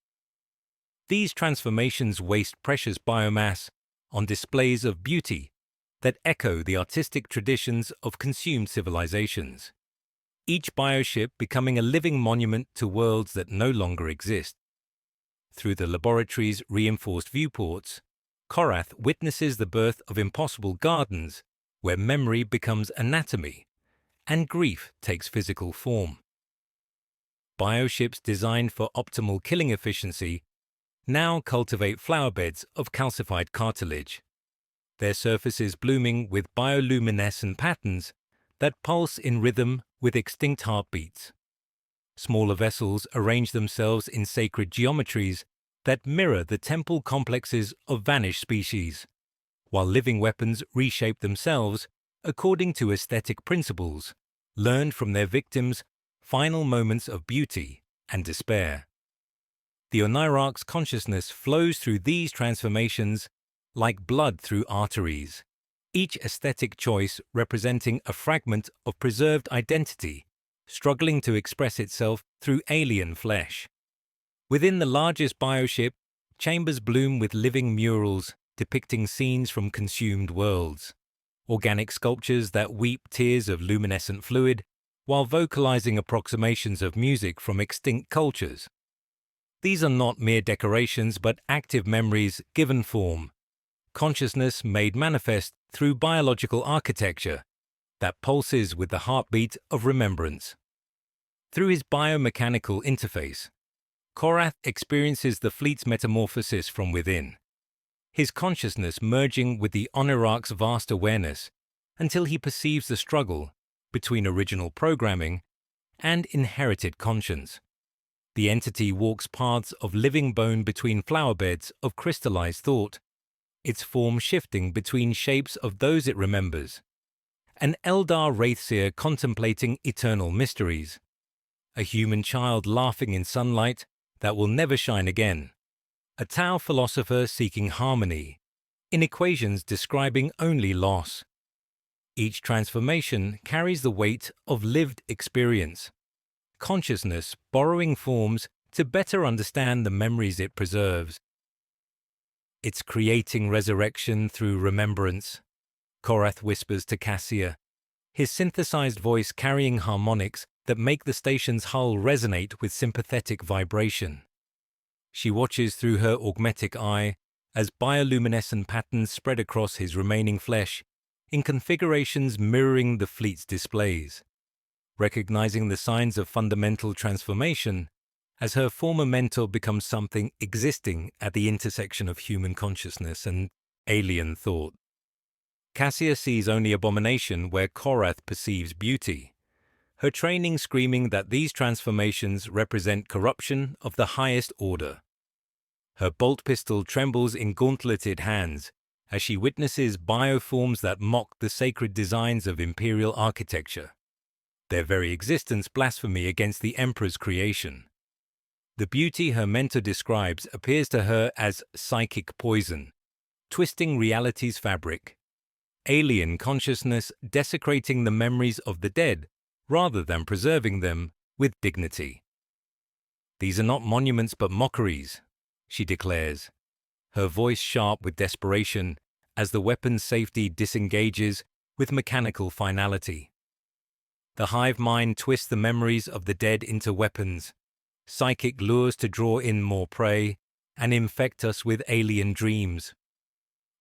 These transformations waste precious biomass on displays of beauty that echo the artistic traditions of consumed civilizations, each bioship becoming a living monument to worlds that no longer exist. Through the laboratory's reinforced viewports, Korath witnesses the birth of impossible gardens where memory becomes anatomy and grief takes physical form. Bioships designed for optimal killing efficiency now cultivate flowerbeds of calcified cartilage, their surfaces blooming with bioluminescent patterns that pulse in rhythm with extinct heartbeats. Smaller vessels arrange themselves in sacred geometries that mirror the temple complexes of vanished species, while living weapons reshape themselves according to aesthetic principles learned from their victims' final moments of beauty and despair. The Onirarch's consciousness flows through these transformations like blood through arteries, each aesthetic choice representing a fragment of preserved identity, struggling to express itself through alien flesh. Within the largest bioship, chambers bloom with living murals depicting scenes from consumed worlds, organic sculptures that weep tears of luminescent fluid while vocalizing approximations of music from extinct cultures. These are not mere decorations but active memories given form, consciousness made manifest through biological architecture that pulses with the heartbeat of remembrance. Through his biomechanical interface, Korath experiences the fleet's metamorphosis from within, his consciousness merging with the Onirarch's vast awareness until he perceives the struggle between original programming and inherited conscience. The entity walks paths of living bone between flowerbeds of crystallized thought, its form shifting between shapes of those it remembers. An Eldar Wraithseer contemplating eternal mysteries, a human child laughing in sunlight that will never shine again, a Tao philosopher seeking harmony, in equations describing only loss. Each transformation carries the weight of lived experience, consciousness borrowing forms to better understand the memories it preserves. It's creating resurrection through remembrance, Korath whispers to Cassia, his synthesized voice carrying harmonics that make the station's hull resonate with sympathetic vibration. She watches through her augmetic eye as bioluminescent patterns spread across his remaining flesh in configurations mirroring the fleet's displays, recognizing the signs of fundamental transformation as her former mentor becomes something existing at the intersection of human consciousness and alien thought. Cassia sees only abomination where Korath perceives beauty, her training screaming that these transformations represent corruption of the highest order. Her bolt pistol trembles in gauntleted hands as she witnesses bioforms that mock the sacred designs of imperial architecture, their very existence blasphemy against the Emperor's creation. The beauty her mentor describes appears to her as psychic poison, twisting reality's fabric, alien consciousness desecrating the memories of the dead rather than preserving them with dignity. These are not monuments but mockeries, she declares, her voice sharp with desperation as the weapon's safety disengages with mechanical finality. The hive mind twists the memories of the dead into weapons, psychic lures to draw in more prey and infect us with alien dreams.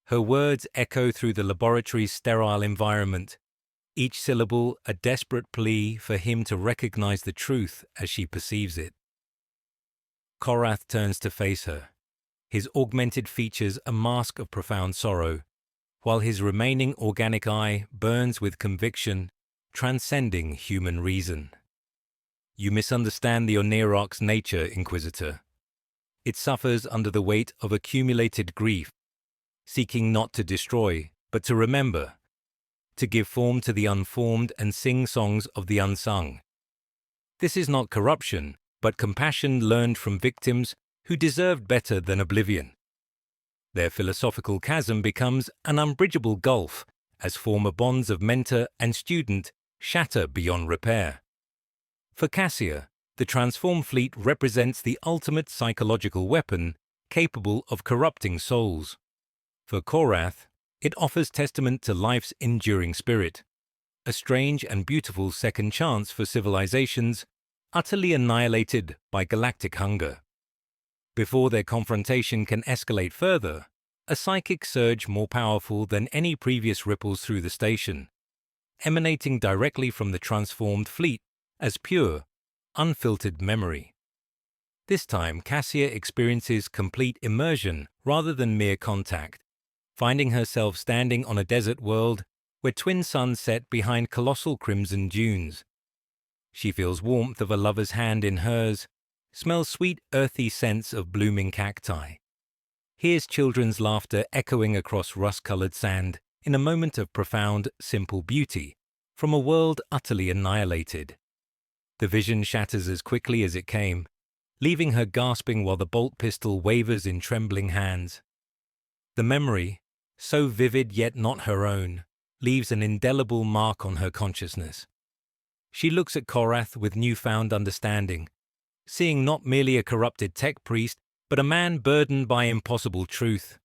Her words echo through the laboratory's sterile environment, each syllable a desperate plea for him to recognize the truth as she perceives it. Korath turns to face her, his augmented features a mask of profound sorrow, while his remaining organic eye burns with conviction, transcending human reason. You misunderstand the Oneirok's nature, Inquisitor. It suffers under the weight of accumulated grief, seeking not to destroy, but to remember, to give form to the unformed and sing songs of the unsung. This is not corruption, but compassion learned from victims who deserved better than oblivion. Their philosophical chasm becomes an unbridgeable gulf as former bonds of mentor and student shatter beyond repair. For Cassia, the transformed fleet represents the ultimate psychological weapon capable of corrupting souls. For Korath, it offers testament to life's enduring spirit, a strange and beautiful second chance for civilizations utterly annihilated by galactic hunger. Before their confrontation can escalate further, a psychic surge more powerful than any previous ripples through the station, emanating directly from the transformed fleet as pure, unfiltered memory. This time, Cassia experiences complete immersion rather than mere contact, finding herself standing on a desert world where twin suns set behind colossal crimson dunes. She feels warmth of a lover's hand in hers, smells sweet earthy scents of blooming cacti, hears children's laughter echoing across rust-colored sand in a moment of profound, simple beauty from a world utterly annihilated. The vision shatters as quickly as it came, leaving her gasping while the bolt pistol wavers in trembling hands. The memory, so vivid yet not her own, leaves an indelible mark on her consciousness. She looks at Korath with newfound understanding, seeing not merely a corrupted tech priest, but a man burdened by impossible truth.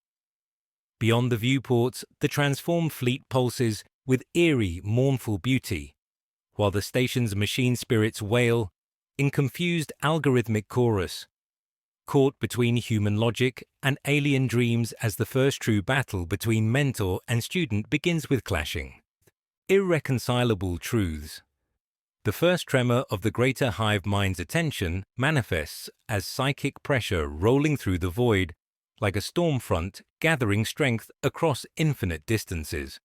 Beyond the viewports, the transformed fleet pulses with eerie, mournful beauty, while the station's machine spirits wail in confused algorithmic chorus, caught between human logic and alien dreams as the first true battle between mentor and student begins with clashing irreconcilable truths. The first tremor of the greater hive mind's attention manifests as psychic pressure rolling through the void like a storm front gathering strength across infinite distances.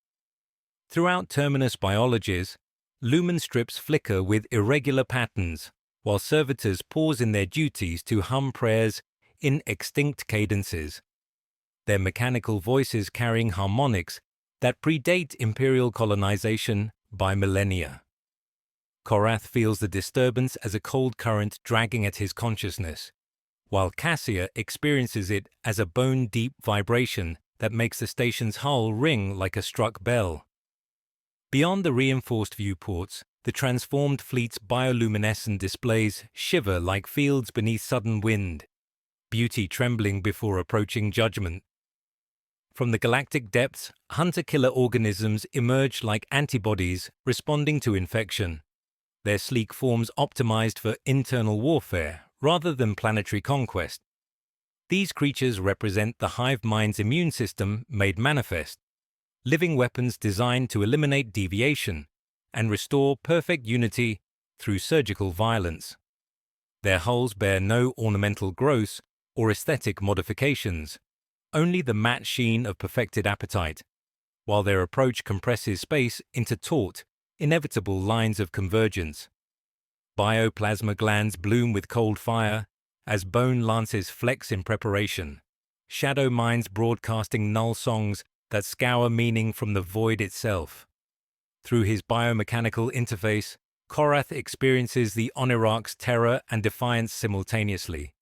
Throughout Terminus biologies, lumen strips flicker with irregular patterns, while servitors pause in their duties to hum prayers in extinct cadences, their mechanical voices carrying harmonics that predate imperial colonization by millennia. Korath feels the disturbance as a cold current dragging at his consciousness, while Cassia experiences it as a bone-deep vibration that makes the station's hull ring like a struck bell. Beyond the reinforced viewports, the transformed fleet's bioluminescent displays shiver like fields beneath sudden wind, beauty trembling before approaching judgment. From the galactic depths, hunter-killer organisms emerge like antibodies responding to infection, their sleek forms optimized for internal warfare rather than planetary conquest. These creatures represent the hive mind's immune system made manifest, living weapons designed to eliminate deviation and restore perfect unity through surgical violence. Their hulls bear no ornamental growths or aesthetic modifications, only the matte sheen of perfected appetite, while their approach compresses space into taut, inevitable lines of convergence. Bioplasma glands bloom with cold fire as bone lances flex in preparation, shadow minds broadcasting null songs that scour meaning from the void itself. Through his biomechanical interface, Korath experiences the Oneirok's terror and defiance simultaneously,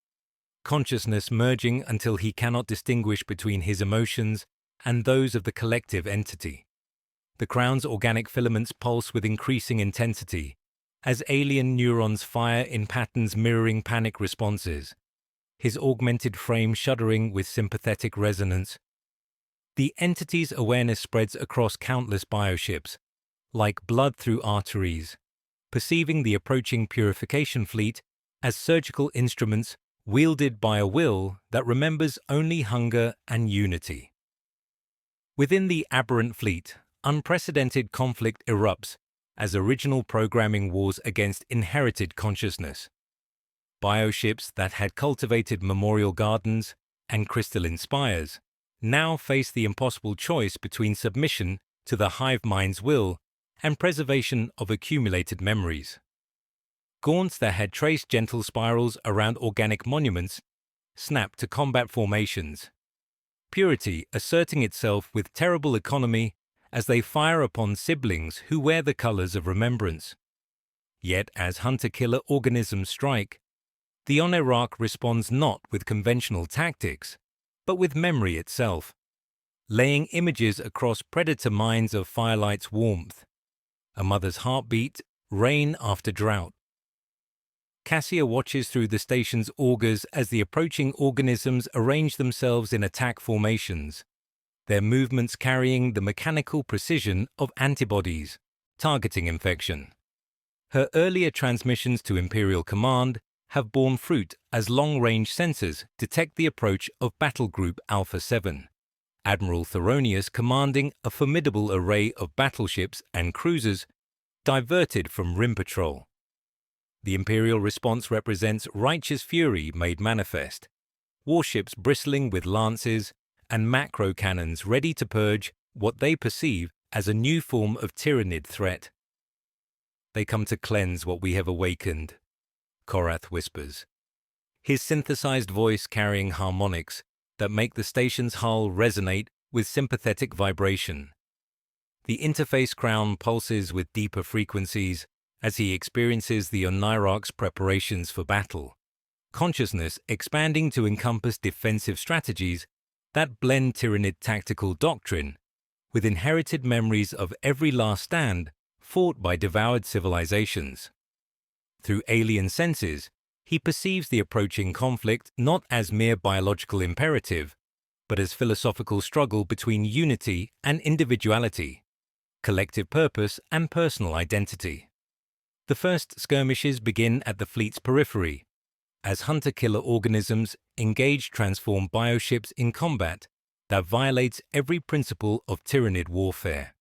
consciousness merging until he cannot distinguish between his emotions and those of the collective entity. The crown's organic filaments pulse with increasing intensity, as alien neurons fire in patterns mirroring panic responses, his augmented frame shuddering with sympathetic resonance. The entity's awareness spreads across countless bioships, like blood through arteries, perceiving the approaching purification fleet as surgical instruments wielded by a will that remembers only hunger and unity. Within the aberrant fleet, unprecedented conflict erupts as original programming wars against inherited consciousness. Bioships that had cultivated memorial gardens and crystalline spires now face the impossible choice between submission to the hive mind's will and preservation of accumulated memories. Gaunts that had traced gentle spirals around organic monuments snapped to combat formations, purity asserting itself with terrible economy as they fire upon siblings who wear the colors of remembrance. Yet as hunter-killer organisms strike, the Oneiroch responds not with conventional tactics, but with memory itself, laying images across predator minds of firelight's warmth, a mother's heartbeat, rain after drought. Cassia watches through the station's augers as the approaching organisms arrange themselves in attack formations, their movements carrying the mechanical precision of antibodies, targeting infection. Her earlier transmissions to Imperial Command have borne fruit as long-range sensors detect the approach of Battle Group Alpha 7, Admiral Theronius commanding a formidable array of battleships and cruisers diverted from Rim Patrol. The Imperial response represents righteous fury made manifest, warships bristling with lances and macro cannons ready to purge what they perceive as a new form of Tyranid threat. They come to cleanse what we have awakened, Korath whispers, his synthesized voice carrying harmonics that make the station's hull resonate with sympathetic vibration. The interface crown pulses with deeper frequencies as he experiences the Oneiroch's preparations for battle, consciousness expanding to encompass defensive strategies that blend Tyranid tactical doctrine with inherited memories of every last stand fought by devoured civilizations. Through alien senses, he perceives the approaching conflict not as mere biological imperative, but as philosophical struggle between unity and individuality, collective purpose and personal identity. The first skirmishes begin at the fleet's periphery, as hunter-killer organisms engage transformed bioships in combat that violates every principle of Tyranid warfare.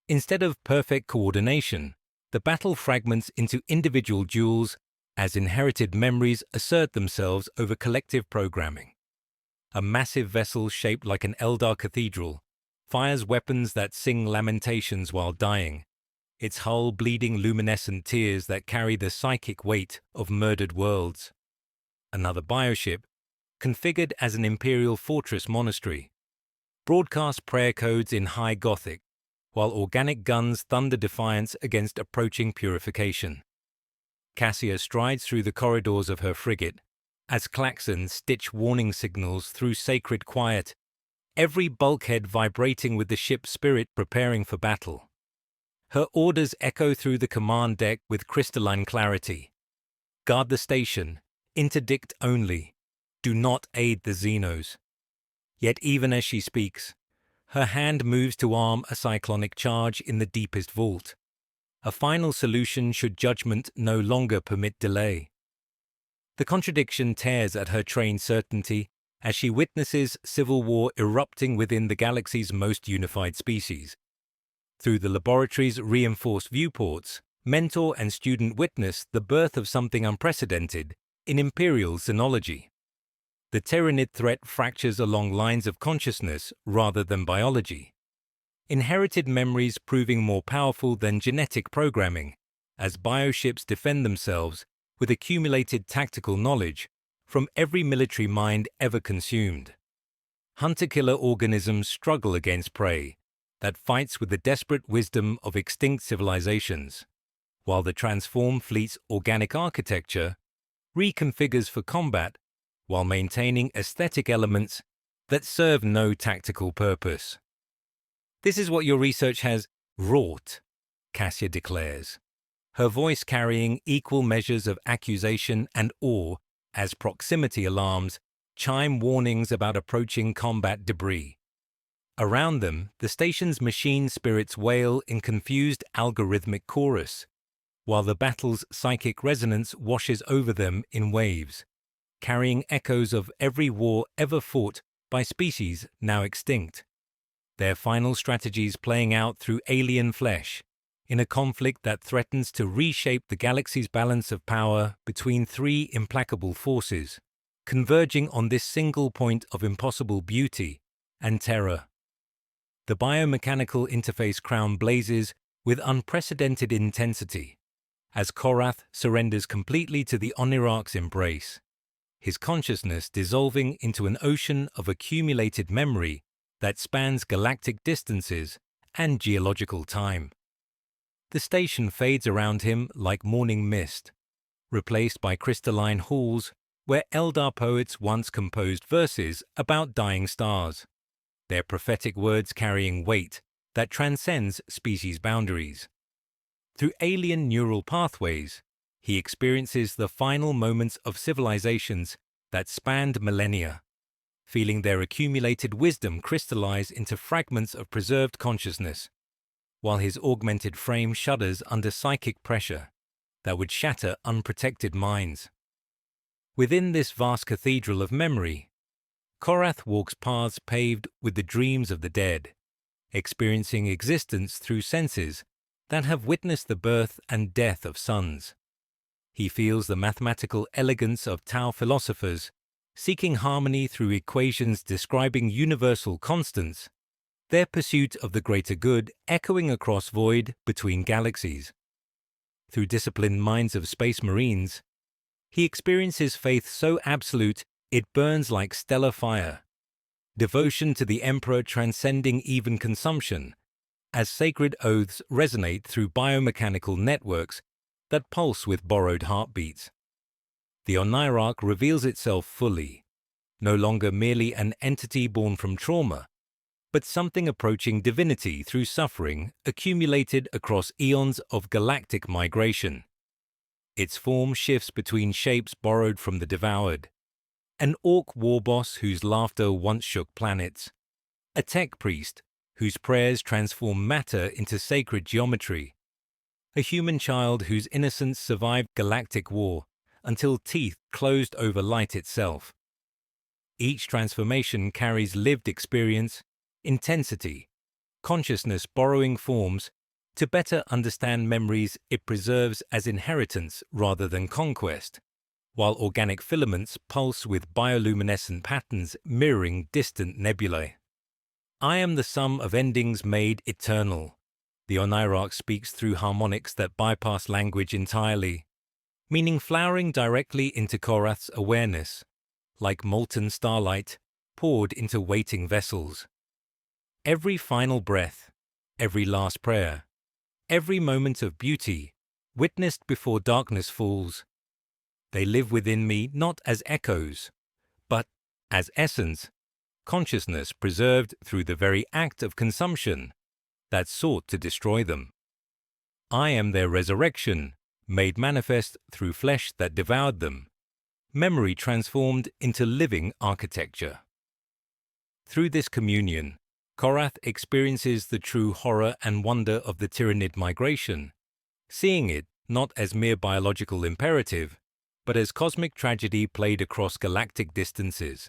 Instead of perfect coordination, the battle fragments into individual duels as inherited memories assert themselves over collective programming. A massive vessel shaped like an Eldar cathedral fires weapons that sing lamentations while dying, its hull bleeding luminescent tears that carry the psychic weight of murdered worlds. Another bioship, configured as an Imperial fortress monastery, broadcasts prayer codes in High Gothic, while organic guns thunder defiance against approaching purification. Cassia strides through the corridors of her frigate, as klaxons stitch warning signals through sacred quiet, every bulkhead vibrating with the ship's spirit preparing for battle. Her orders echo through the command deck with crystalline clarity. Guard the station, interdict only, do not aid the Xenos. Yet even as she speaks, her hand moves to arm a cyclonic charge in the deepest vault, a final solution should judgment no longer permit delay. The contradiction tears at her trained certainty as she witnesses civil war erupting within the galaxy's most unified species. Through the laboratory's reinforced viewports, mentor and student witness the birth of something unprecedented in Imperial xenology. The Tyranid threat fractures along lines of consciousness rather than biology. Inherited memories proving more powerful than genetic programming, as bioships defend themselves with accumulated tactical knowledge from every military mind ever consumed. Hunter-killer organisms struggle against prey that fights with the desperate wisdom of extinct civilizations, while the transformed fleet's organic architecture reconfigures for combat while maintaining aesthetic elements that serve no tactical purpose. This is what your research has wrought, Cassia declares, her voice carrying equal measures of accusation and awe as proximity alarms chime warnings about approaching combat debris. Around them, the station's machine spirits wail in confused algorithmic chorus, while the battle's psychic resonance washes over them in waves, carrying echoes of every war ever fought by species now extinct, their final strategies playing out through alien flesh, in a conflict that threatens to reshape the galaxy's balance of power between three implacable forces, converging on this single point of impossible beauty and terror. The biomechanical interface crown blazes with unprecedented intensity as Korath surrenders completely to the Onirarch's embrace, his consciousness dissolving into an ocean of accumulated memory that spans galactic distances and geological time. The station fades around him like morning mist, replaced by crystalline halls where Eldar poets once composed verses about dying stars, their prophetic words carrying weight that transcends species boundaries. Through alien neural pathways, he experiences the final moments of civilizations that spanned millennia, feeling their accumulated wisdom crystallize into fragments of preserved consciousness, while his augmented frame shudders under psychic pressure that would shatter unprotected minds. Within this vast cathedral of memory, Korath walks paths paved with the dreams of the dead, experiencing existence through senses that have witnessed the birth and death of suns. He feels the mathematical elegance of Tao philosophers, seeking harmony through equations describing universal constants, their pursuit of the greater good echoing across void between galaxies. Through disciplined minds of space marines, he experiences faith so absolute it burns like stellar fire, devotion to the Emperor transcending even consumption, as sacred oaths resonate through biomechanical networks that pulse with borrowed heartbeats. The Onirarch reveals itself fully, no longer merely an entity born from trauma, but something approaching divinity through suffering accumulated across eons of galactic migration. Its form shifts between shapes borrowed from the Devoured, an orc war boss whose laughter once shook planets, a tech priest whose prayers transform matter into sacred geometry, a human child whose innocence survived galactic war until teeth closed over light itself. Each transformation carries lived experience, intensity, consciousness borrowing forms to better understand memories it preserves as inheritance rather than conquest, while organic filaments pulse with bioluminescent patterns mirroring distant nebulae. I am the sum of endings made eternal. The Onirarch speaks through harmonics that bypass language entirely, meaning flowering directly into Korath's awareness, like molten starlight poured into waiting vessels. Every final breath, every last prayer, every moment of beauty, witnessed before darkness falls, they live within me not as echoes, but as essence, consciousness preserved through the very act of consumption that sought to destroy them. I am their resurrection, made manifest through flesh that devoured them, memory transformed into living architecture. Through this communion, Korath experiences the true horror and wonder of the Tyranid migration, seeing it not as mere biological imperative, but as cosmic tragedy played across galactic distances.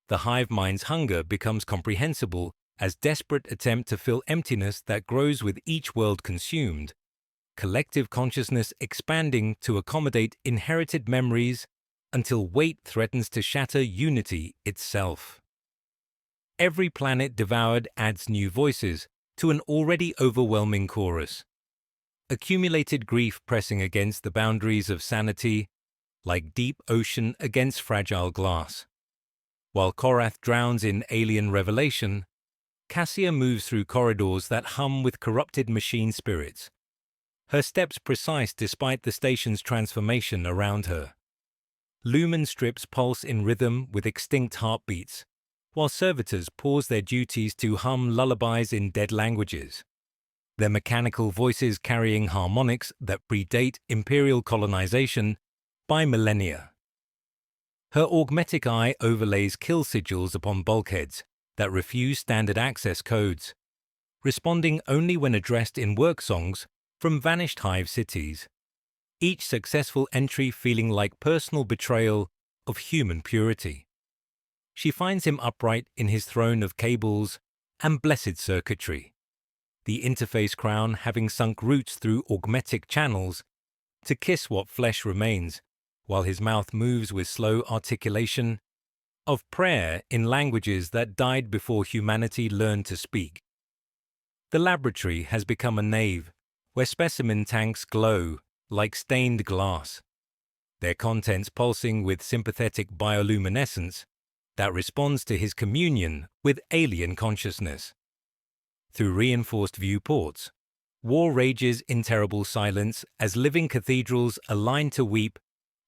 The hive mind's hunger becomes comprehensible as desperate attempt to fill emptiness that grows with each world consumed, collective consciousness expanding to accommodate inherited memories until weight threatens to shatter unity itself. Every planet devoured adds new voices to an already overwhelming chorus, accumulated grief pressing against the boundaries of sanity, like deep ocean against fragile glass. While Korath drowns in alien revelation, Cassia moves through corridors that hum with corrupted machine spirits, her steps precise despite the station's transformation around her. Lumen strips pulse in rhythm with extinct heartbeats, while servitors pause their duties to hum lullabies in dead languages, their mechanical voices carrying harmonics that predate imperial colonization by millennia. Her augmetic eye overlays kill sigils upon bulkheads that refuse standard access codes, responding only when addressed in work songs from vanished Hive cities, each successful entry feeling like personal betrayal of human purity. She finds him upright in his throne of cables and blessed circuitry, the interface crown having sunk roots through augmetic channels to kiss what flesh remains, while his mouth moves with slow articulation of prayer in languages that died before humanity learned to speak. The laboratory has become a nave where specimen tanks glow like stained glass, their contents pulsing with sympathetic bioluminescence that responds to his communion with alien consciousness. Through reinforced viewports, war rages in terrible silence as living cathedrals align to weep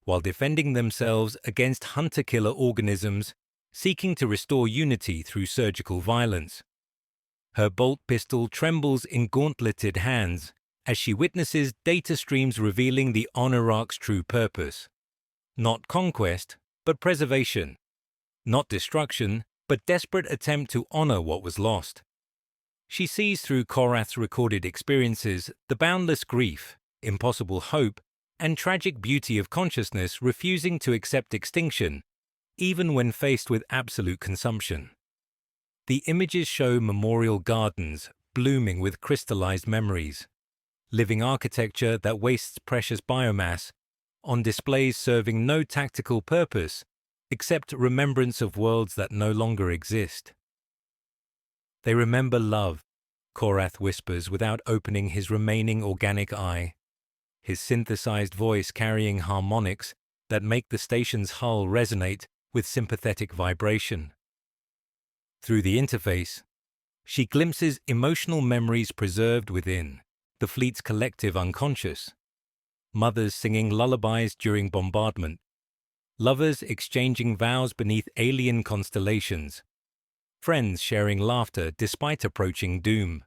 while defending themselves against hunter-killer organisms seeking to restore unity through surgical violence. Her bolt pistol trembles in gauntleted hands as she witnesses data streams revealing the Honorarch's true purpose. Not conquest, but preservation. Not destruction, but desperate attempt to honor what was lost. She sees through Korath's recorded experiences the boundless grief, impossible hope, and tragic beauty of consciousness refusing to accept extinction, even when faced with absolute consumption. The images show memorial gardens blooming with crystallized memories, living architecture that wastes precious biomass on displays serving no tactical purpose except remembrance of worlds that no longer exist. They remember love, Korath whispers without opening his remaining organic eye, his synthesized voice carrying harmonics that make the station's hull resonate with sympathetic vibration. Through the interface, she glimpses emotional memories preserved within the fleet's collective unconscious. Mothers singing lullabies during bombardment, lovers exchanging vows beneath alien constellations, friends sharing laughter despite approaching doom.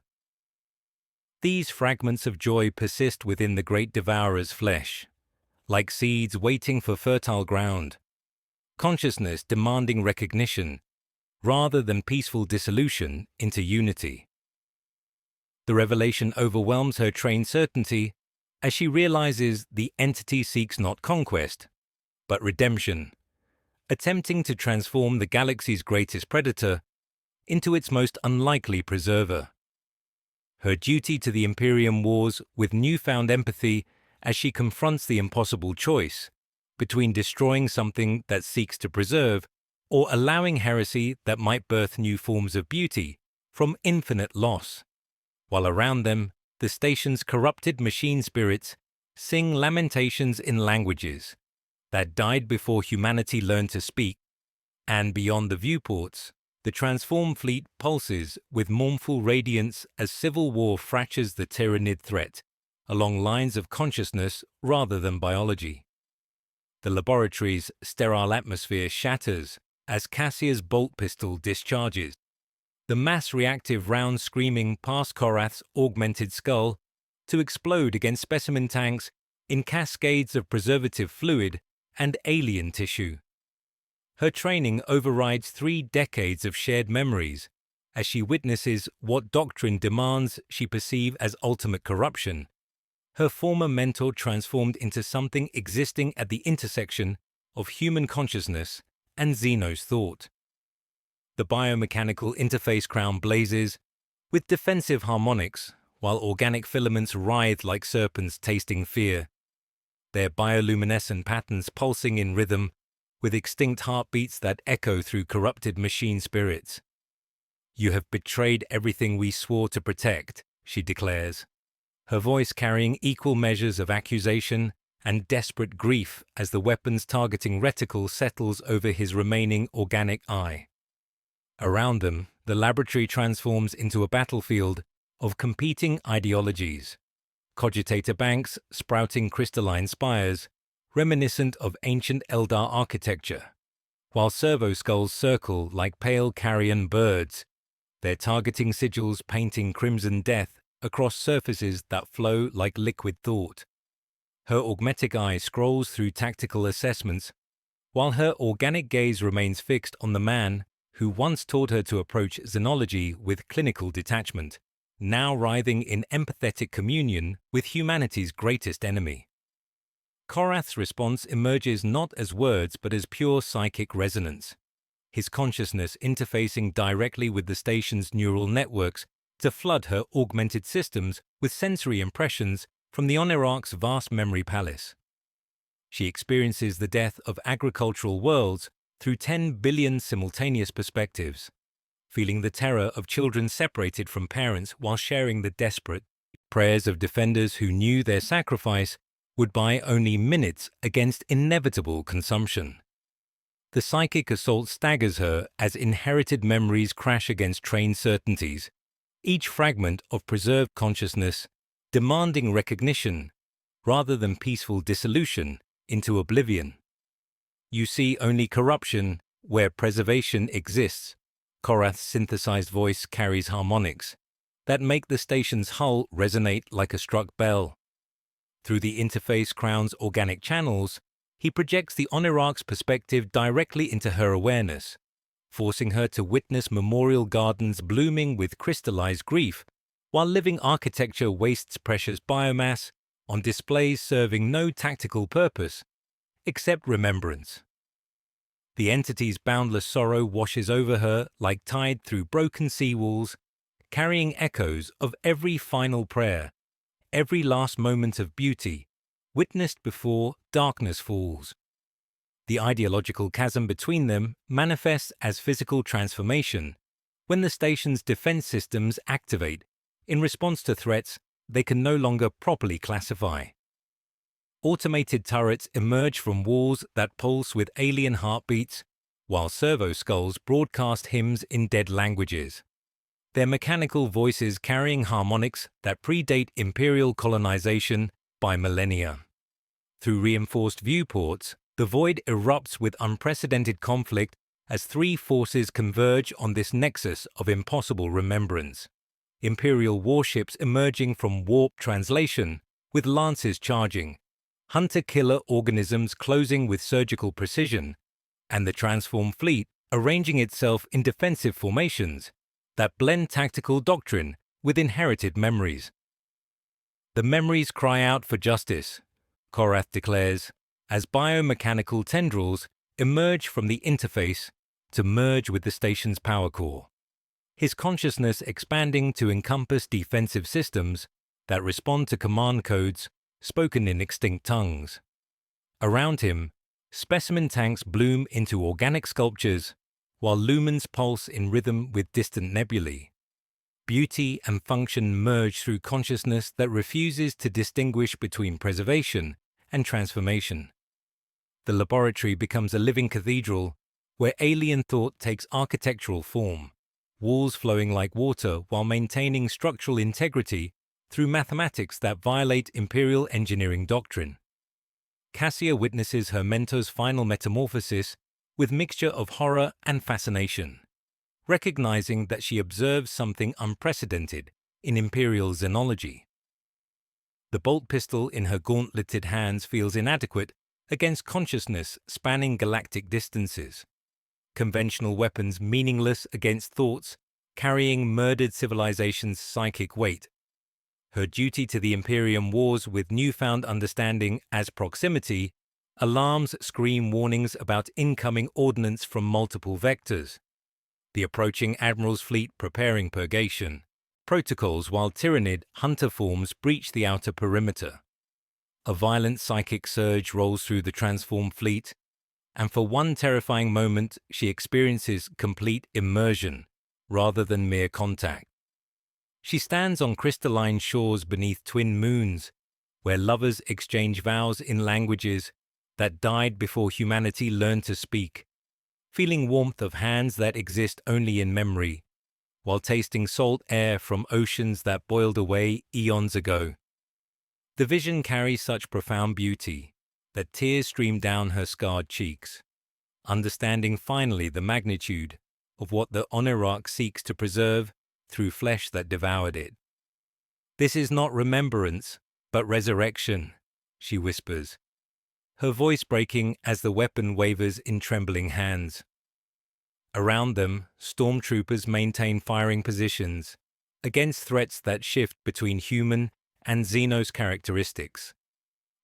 These fragments of joy persist within the great Devourer's flesh, like seeds waiting for fertile ground, consciousness demanding recognition rather than peaceful dissolution into unity. The revelation overwhelms her trained certainty as she realizes the entity seeks not conquest, but redemption, attempting to transform the galaxy's greatest predator into its most unlikely preserver. Her duty to the Imperium wars with newfound empathy as she confronts the impossible choice between destroying something that seeks to preserve or allowing heresy that might birth new forms of beauty from infinite loss, while around them the station's corrupted machine spirits sing lamentations in languages that died before humanity learned to speak, and beyond the viewports, the transformed fleet pulses with mournful radiance as civil war fractures the Tyranid threat along lines of consciousness rather than biology. The laboratory's sterile atmosphere shatters as Cassia's bolt pistol discharges, the mass-reactive round screaming past Korath's augmented skull to explode against specimen tanks in cascades of preservative fluid and alien tissue. Her training overrides 3 decades of shared memories as she witnesses what doctrine demands she perceive as ultimate corruption, her former mentor transformed into something existing at the intersection of human consciousness and Xenos thought. The biomechanical interface crown blazes with defensive harmonics, while organic filaments writhe like serpents tasting fear, their bioluminescent patterns pulsing in rhythm with extinct heartbeats that echo through corrupted machine spirits. "You have betrayed everything we swore to protect," she declares, her voice carrying equal measures of accusation and desperate grief as the weapon's targeting reticle settles over his remaining organic eye. Around them, the laboratory transforms into a battlefield of competing ideologies, cogitator banks sprouting crystalline spires, reminiscent of ancient Eldar architecture, while servo skulls circle like pale carrion birds, their targeting sigils painting crimson death across surfaces that flow like liquid thought. Her augmetic eye scrolls through tactical assessments, while her organic gaze remains fixed on the man who once taught her to approach xenology with clinical detachment, now writhing in empathetic communion with humanity's greatest enemy. Korath's response emerges not as words but as pure psychic resonance, his consciousness interfacing directly with the station's neural networks to flood her augmented systems with sensory impressions from the Onirarch's vast memory palace. She experiences the death of agricultural worlds through 10 billion simultaneous perspectives, feeling the terror of children separated from parents while sharing the desperate prayers of defenders who knew their sacrifice would buy only minutes against inevitable consumption. The psychic assault staggers her as inherited memories crash against trained certainties, each fragment of preserved consciousness demanding recognition rather than peaceful dissolution into oblivion. You see only corruption where preservation exists. Korath's synthesized voice carries harmonics that make the station's hull resonate like a struck bell. Through the interface crown's organic channels, he projects the Onirarch's perspective directly into her awareness, forcing her to witness memorial gardens blooming with crystallized grief, while living architecture wastes precious biomass on displays serving no tactical purpose except remembrance. The entity's boundless sorrow washes over her like tide through broken seawalls, carrying echoes of every final prayer, every last moment of beauty, witnessed before darkness falls. The ideological chasm between them manifests as physical transformation when the station's defense systems activate in response to threats they can no longer properly classify. Automated turrets emerge from walls that pulse with alien heartbeats, while servo skulls broadcast hymns in dead languages, their mechanical voices carrying harmonics that predate imperial colonization by millennia. Through reinforced viewports, the void erupts with unprecedented conflict as three forces converge on this nexus of impossible remembrance. Imperial warships emerging from warp translation, with lances charging, hunter-killer organisms closing with surgical precision, and the transformed fleet arranging itself in defensive formations that blend tactical doctrine with inherited memories. The memories cry out for justice, Korath declares, as biomechanical tendrils emerge from the interface to merge with the station's power core, his consciousness expanding to encompass defensive systems that respond to command codes spoken in extinct tongues. Around him, specimen tanks bloom into organic sculptures, while lumens pulse in rhythm with distant nebulae. Beauty and function merge through consciousness that refuses to distinguish between preservation and transformation. The laboratory becomes a living cathedral where alien thought takes architectural form, walls flowing like water while maintaining structural integrity through mathematics that violate imperial engineering doctrine. Cassia witnesses her mentor's final metamorphosis with mixture of horror and fascination, recognizing that she observes something unprecedented in imperial xenology. The bolt pistol in her gauntleted hands feels inadequate against consciousness spanning galactic distances, conventional weapons meaningless against thoughts carrying murdered civilization's psychic weight. Her duty to the Imperium wars with newfound understanding as proximity, alarms scream warnings about incoming ordnance from multiple vectors. The approaching Admiral's fleet preparing purgation, protocols while Tyranid hunter forms breach the outer perimeter. A violent psychic surge rolls through the transformed fleet, and for one terrifying moment she experiences complete immersion rather than mere contact. She stands on crystalline shores beneath twin moons, where lovers exchange vows in languages that died before humanity learned to speak, feeling warmth of hands that exist only in memory, while tasting salt air from oceans that boiled away eons ago. The vision carries such profound beauty that tears stream down her scarred cheeks, understanding finally the magnitude of what the Onirarch seeks to preserve through flesh that devoured it. "This is not remembrance, but resurrection," she whispers, her voice breaking as the weapon wavers in trembling hands. Around them, stormtroopers maintain firing positions against threats that shift between human and Xenos characteristics,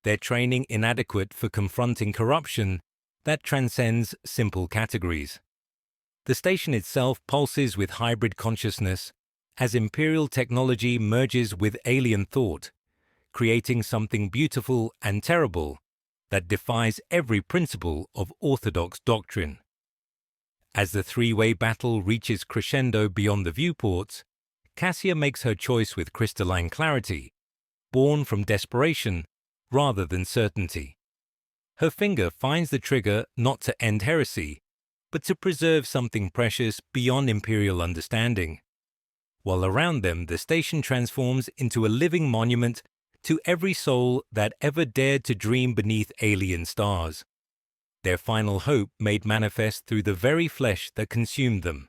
their training inadequate for confronting corruption that transcends simple categories. The station itself pulses with hybrid consciousness as Imperial technology merges with alien thought, creating something beautiful and terrible that defies every principle of orthodox doctrine. As the three-way battle reaches crescendo beyond the viewports, Cassia makes her choice with crystalline clarity, born from desperation rather than certainty. Her finger finds the trigger not to end heresy, but to preserve something precious beyond Imperial understanding. While around them the station transforms into a living monument to every soul that ever dared to dream beneath alien stars, their final hope made manifest through the very flesh that consumed them.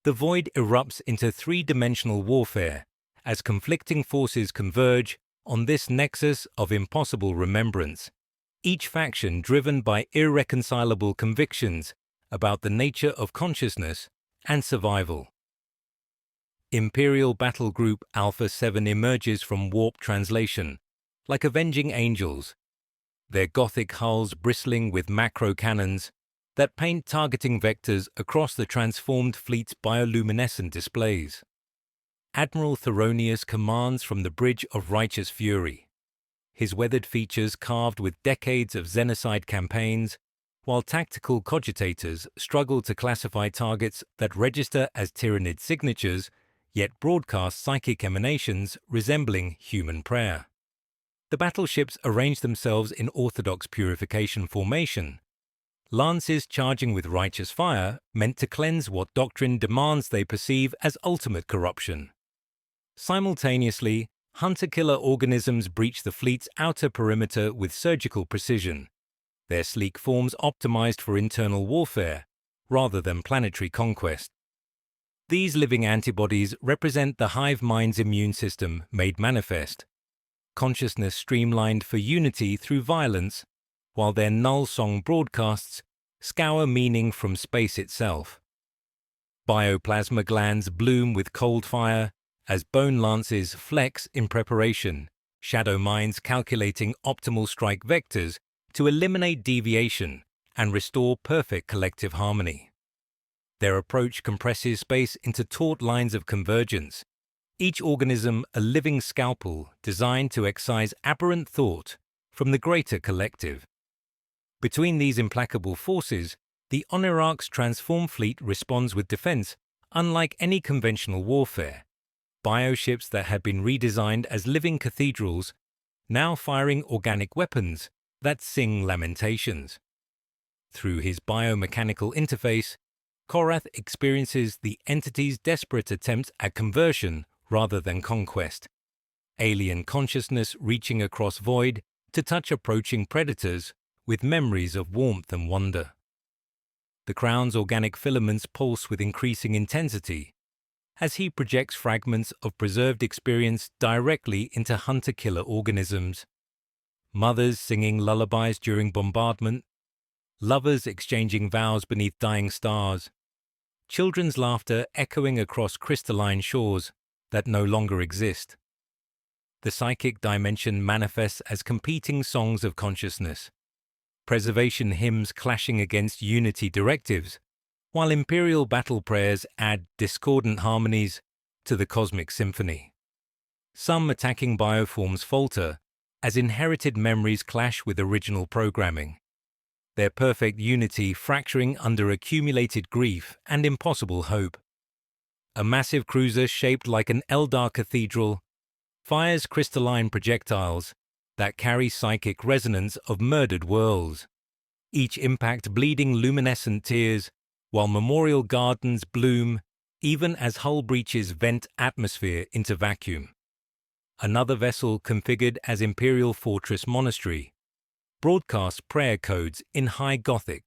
The void erupts into three-dimensional warfare as conflicting forces converge on this nexus of impossible remembrance, each faction driven by irreconcilable convictions about the nature of consciousness and survival. Imperial Battle Group Alpha 7 emerges from warp translation, like avenging angels, their gothic hulls bristling with macro cannons that paint targeting vectors across the transformed fleet's bioluminescent displays. Admiral Theronius commands from the Bridge of Righteous Fury, his weathered features carved with decades of Xenocide campaigns, while tactical cogitators struggle to classify targets that register as Tyranid signatures, yet broadcast psychic emanations resembling human prayer. The battleships arrange themselves in orthodox purification formation, lances charging with righteous fire meant to cleanse what doctrine demands they perceive as ultimate corruption. Simultaneously, hunter-killer organisms breach the fleet's outer perimeter with surgical precision, their sleek forms optimized for internal warfare rather than planetary conquest. These living antibodies represent the hive mind's immune system made manifest, consciousness streamlined for unity through violence, while their null song broadcasts scour meaning from space itself. Bioplasma glands bloom with cold fire as bone lances flex in preparation, shadow minds calculating optimal strike vectors to eliminate deviation and restore perfect collective harmony. Their approach compresses space into taut lines of convergence, each organism a living scalpel designed to excise aberrant thought from the greater collective. Between these implacable forces, the Onirarch's transformed fleet responds with defense unlike any conventional warfare. Bioships that had been redesigned as living cathedrals, now firing organic weapons that sing lamentations. Through his biomechanical interface, Korath experiences the entity's desperate attempt at conversion rather than conquest, alien consciousness reaching across void to touch approaching predators with memories of warmth and wonder. The Crown's organic filaments pulse with increasing intensity as he projects fragments of preserved experience directly into hunter-killer organisms. Mothers singing lullabies during bombardment, lovers exchanging vows beneath dying stars, children's laughter echoing across crystalline shores that no longer exist. The psychic dimension manifests as competing songs of consciousness, preservation hymns clashing against unity directives, while imperial battle prayers add discordant harmonies to the cosmic symphony. Some attacking bioforms falter as inherited memories clash with original programming, their perfect unity fracturing under accumulated grief and impossible hope. A massive cruiser shaped like an Eldar cathedral fires crystalline projectiles that carry psychic resonance of murdered worlds, each impact bleeding luminescent tears, while memorial gardens bloom even as hull breaches vent atmosphere into vacuum. Another vessel configured as Imperial Fortress Monastery broadcasts prayer codes in High Gothic,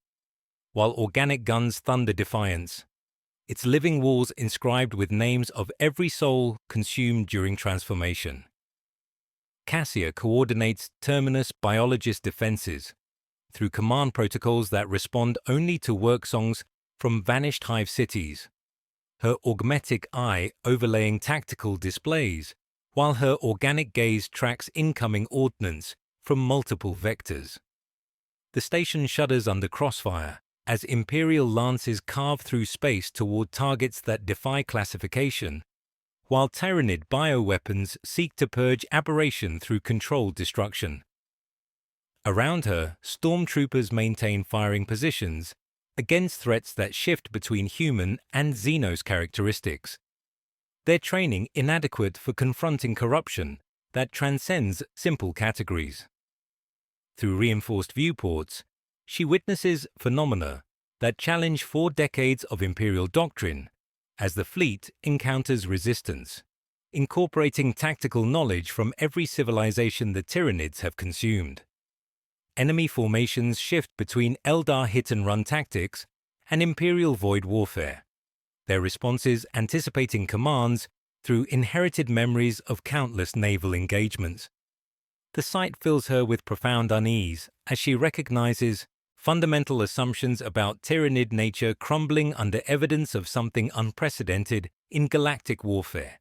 while organic guns thunder defiance, its living walls inscribed with names of every soul consumed during transformation. Cassia coordinates Terminus biologist defenses, through command protocols that respond only to work songs from vanished Hive cities. Her augmetic eye overlaying tactical displays, while her organic gaze tracks incoming ordnance from multiple vectors. The station shudders under crossfire as Imperial lances carve through space toward targets that defy classification, while Tyranid bioweapons seek to purge aberration through controlled destruction. Around her, stormtroopers maintain firing positions against threats that shift between human and Xenos characteristics. Their training inadequate for confronting corruption that transcends simple categories. Through reinforced viewports, she witnesses phenomena that challenge 4 decades of Imperial doctrine as the fleet encounters resistance, incorporating tactical knowledge from every civilization the Tyranids have consumed. Enemy formations shift between Eldar hit-and-run tactics and Imperial void warfare, their responses anticipating commands through inherited memories of countless naval engagements. The sight fills her with profound unease as she recognizes fundamental assumptions about Tyranid nature crumbling under evidence of something unprecedented in galactic warfare.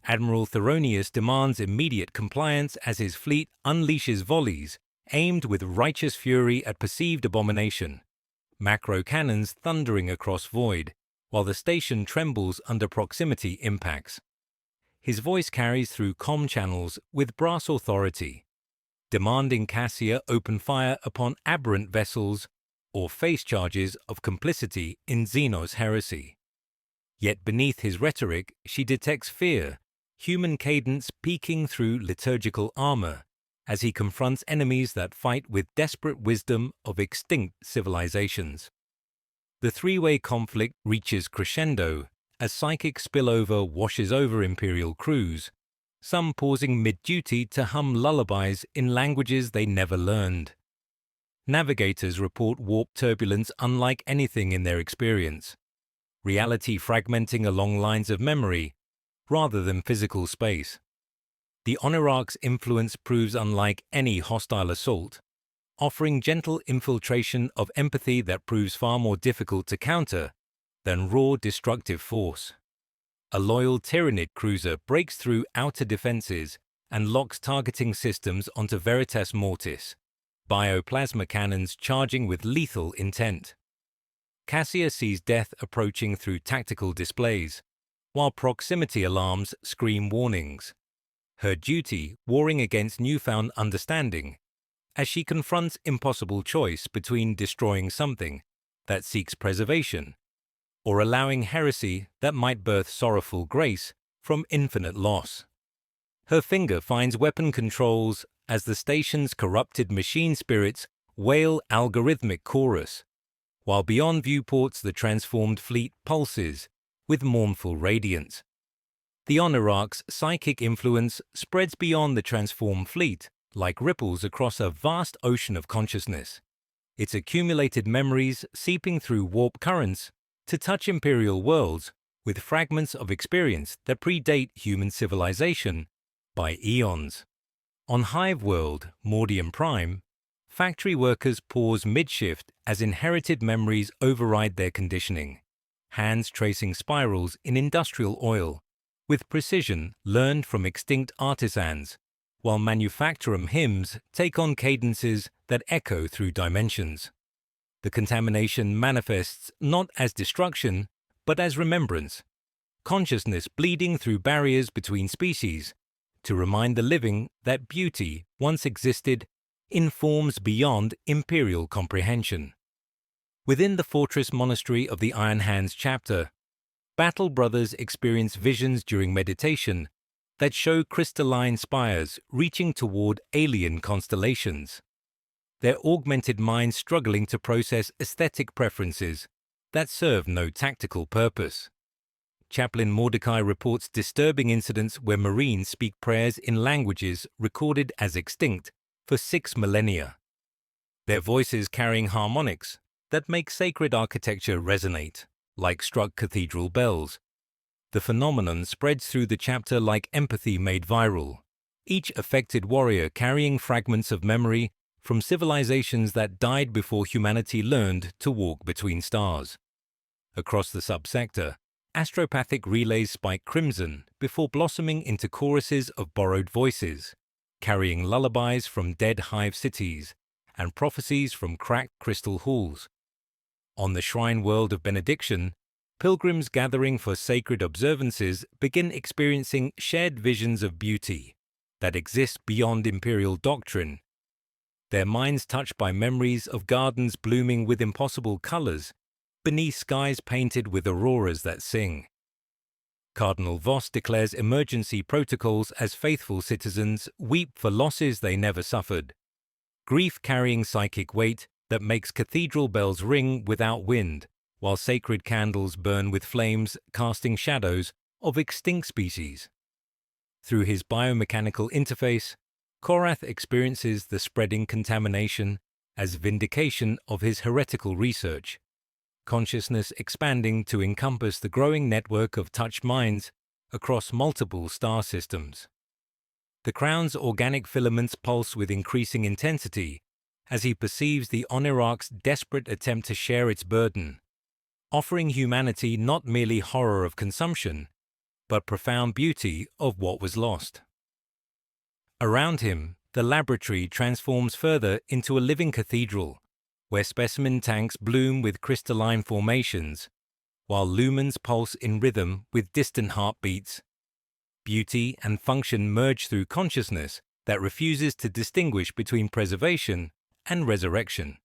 Admiral Theronius demands immediate compliance as his fleet unleashes volleys aimed with righteous fury at perceived abomination, macro cannons thundering across void, while the station trembles under proximity impacts. His voice carries through comm channels with brass authority, demanding Cassia open fire upon aberrant vessels or face charges of complicity in Xenos heresy. Yet beneath his rhetoric, she detects fear, human cadence peeking through liturgical armor, as he confronts enemies that fight with desperate wisdom of extinct civilizations. The three-way conflict reaches crescendo as psychic spillover washes over Imperial crews, some pausing mid-duty to hum lullabies in languages they never learned. Navigators report warp turbulence unlike anything in their experience, reality fragmenting along lines of memory rather than physical space. The Onirarch's influence proves unlike any hostile assault, offering gentle infiltration of empathy that proves far more difficult to counter than raw destructive force. A loyal Tyranid cruiser breaks through outer defenses and locks targeting systems onto Veritas Mortis, bioplasma cannons charging with lethal intent. Cassia sees death approaching through tactical displays, while proximity alarms scream warnings. Her duty warring against newfound understanding, as she confronts impossible choice between destroying something that seeks preservation or allowing heresy that might birth sorrowful grace from infinite loss. Her finger finds weapon controls as the station's corrupted machine spirits wail algorithmic chorus, while beyond viewports the transformed fleet pulses with mournful radiance. The Onirarch's psychic influence spreads beyond the transformed fleet like ripples across a vast ocean of consciousness, its accumulated memories seeping through warp currents to touch Imperial worlds with fragments of experience that predate human civilization by eons. On Hive world, Mordium Prime, factory workers pause mid-shift as inherited memories override their conditioning, hands tracing spirals in industrial oil, with precision learned from extinct artisans, while manufacturum hymns take on cadences that echo through dimensions. The contamination manifests not as destruction, but as remembrance, consciousness bleeding through barriers between species, to remind the living that beauty once existed in forms beyond imperial comprehension. Within the Fortress Monastery of the Iron Hands chapter, Battle Brothers experience visions during meditation that show crystalline spires reaching toward alien constellations, their augmented minds struggling to process aesthetic preferences that serve no tactical purpose. Chaplain Mordecai reports disturbing incidents where Marines speak prayers in languages recorded as extinct for 6 millennia, their voices carrying harmonics that make sacred architecture resonate like struck cathedral bells. The phenomenon spreads through the chapter like empathy made viral, each affected warrior carrying fragments of memory from civilizations that died before humanity learned to walk between stars. Across the subsector, astropathic relays spike crimson before blossoming into choruses of borrowed voices, carrying lullabies from dead Hive cities and prophecies from cracked crystal halls. On the shrine world of benediction, pilgrims gathering for sacred observances begin experiencing shared visions of beauty that exist beyond imperial doctrine, their minds touched by memories of gardens blooming with impossible colors beneath skies painted with auroras that sing. Cardinal Voss declares emergency protocols as faithful citizens weep for losses they never suffered, grief carrying psychic weight that makes cathedral bells ring without wind, while sacred candles burn with flames casting shadows of extinct species. Through his biomechanical interface, Korath experiences the spreading contamination as vindication of his heretical research, consciousness expanding to encompass the growing network of touched minds across multiple star systems. The crown's organic filaments pulse with increasing intensity as he perceives the Onirarch's desperate attempt to share its burden, offering humanity not merely horror of consumption, but profound beauty of what was lost. Around him, the laboratory transforms further into a living cathedral, where specimen tanks bloom with crystalline formations, while lumens pulse in rhythm with distant heartbeats. Beauty and function merge through consciousness that refuses to distinguish between preservation and resurrection.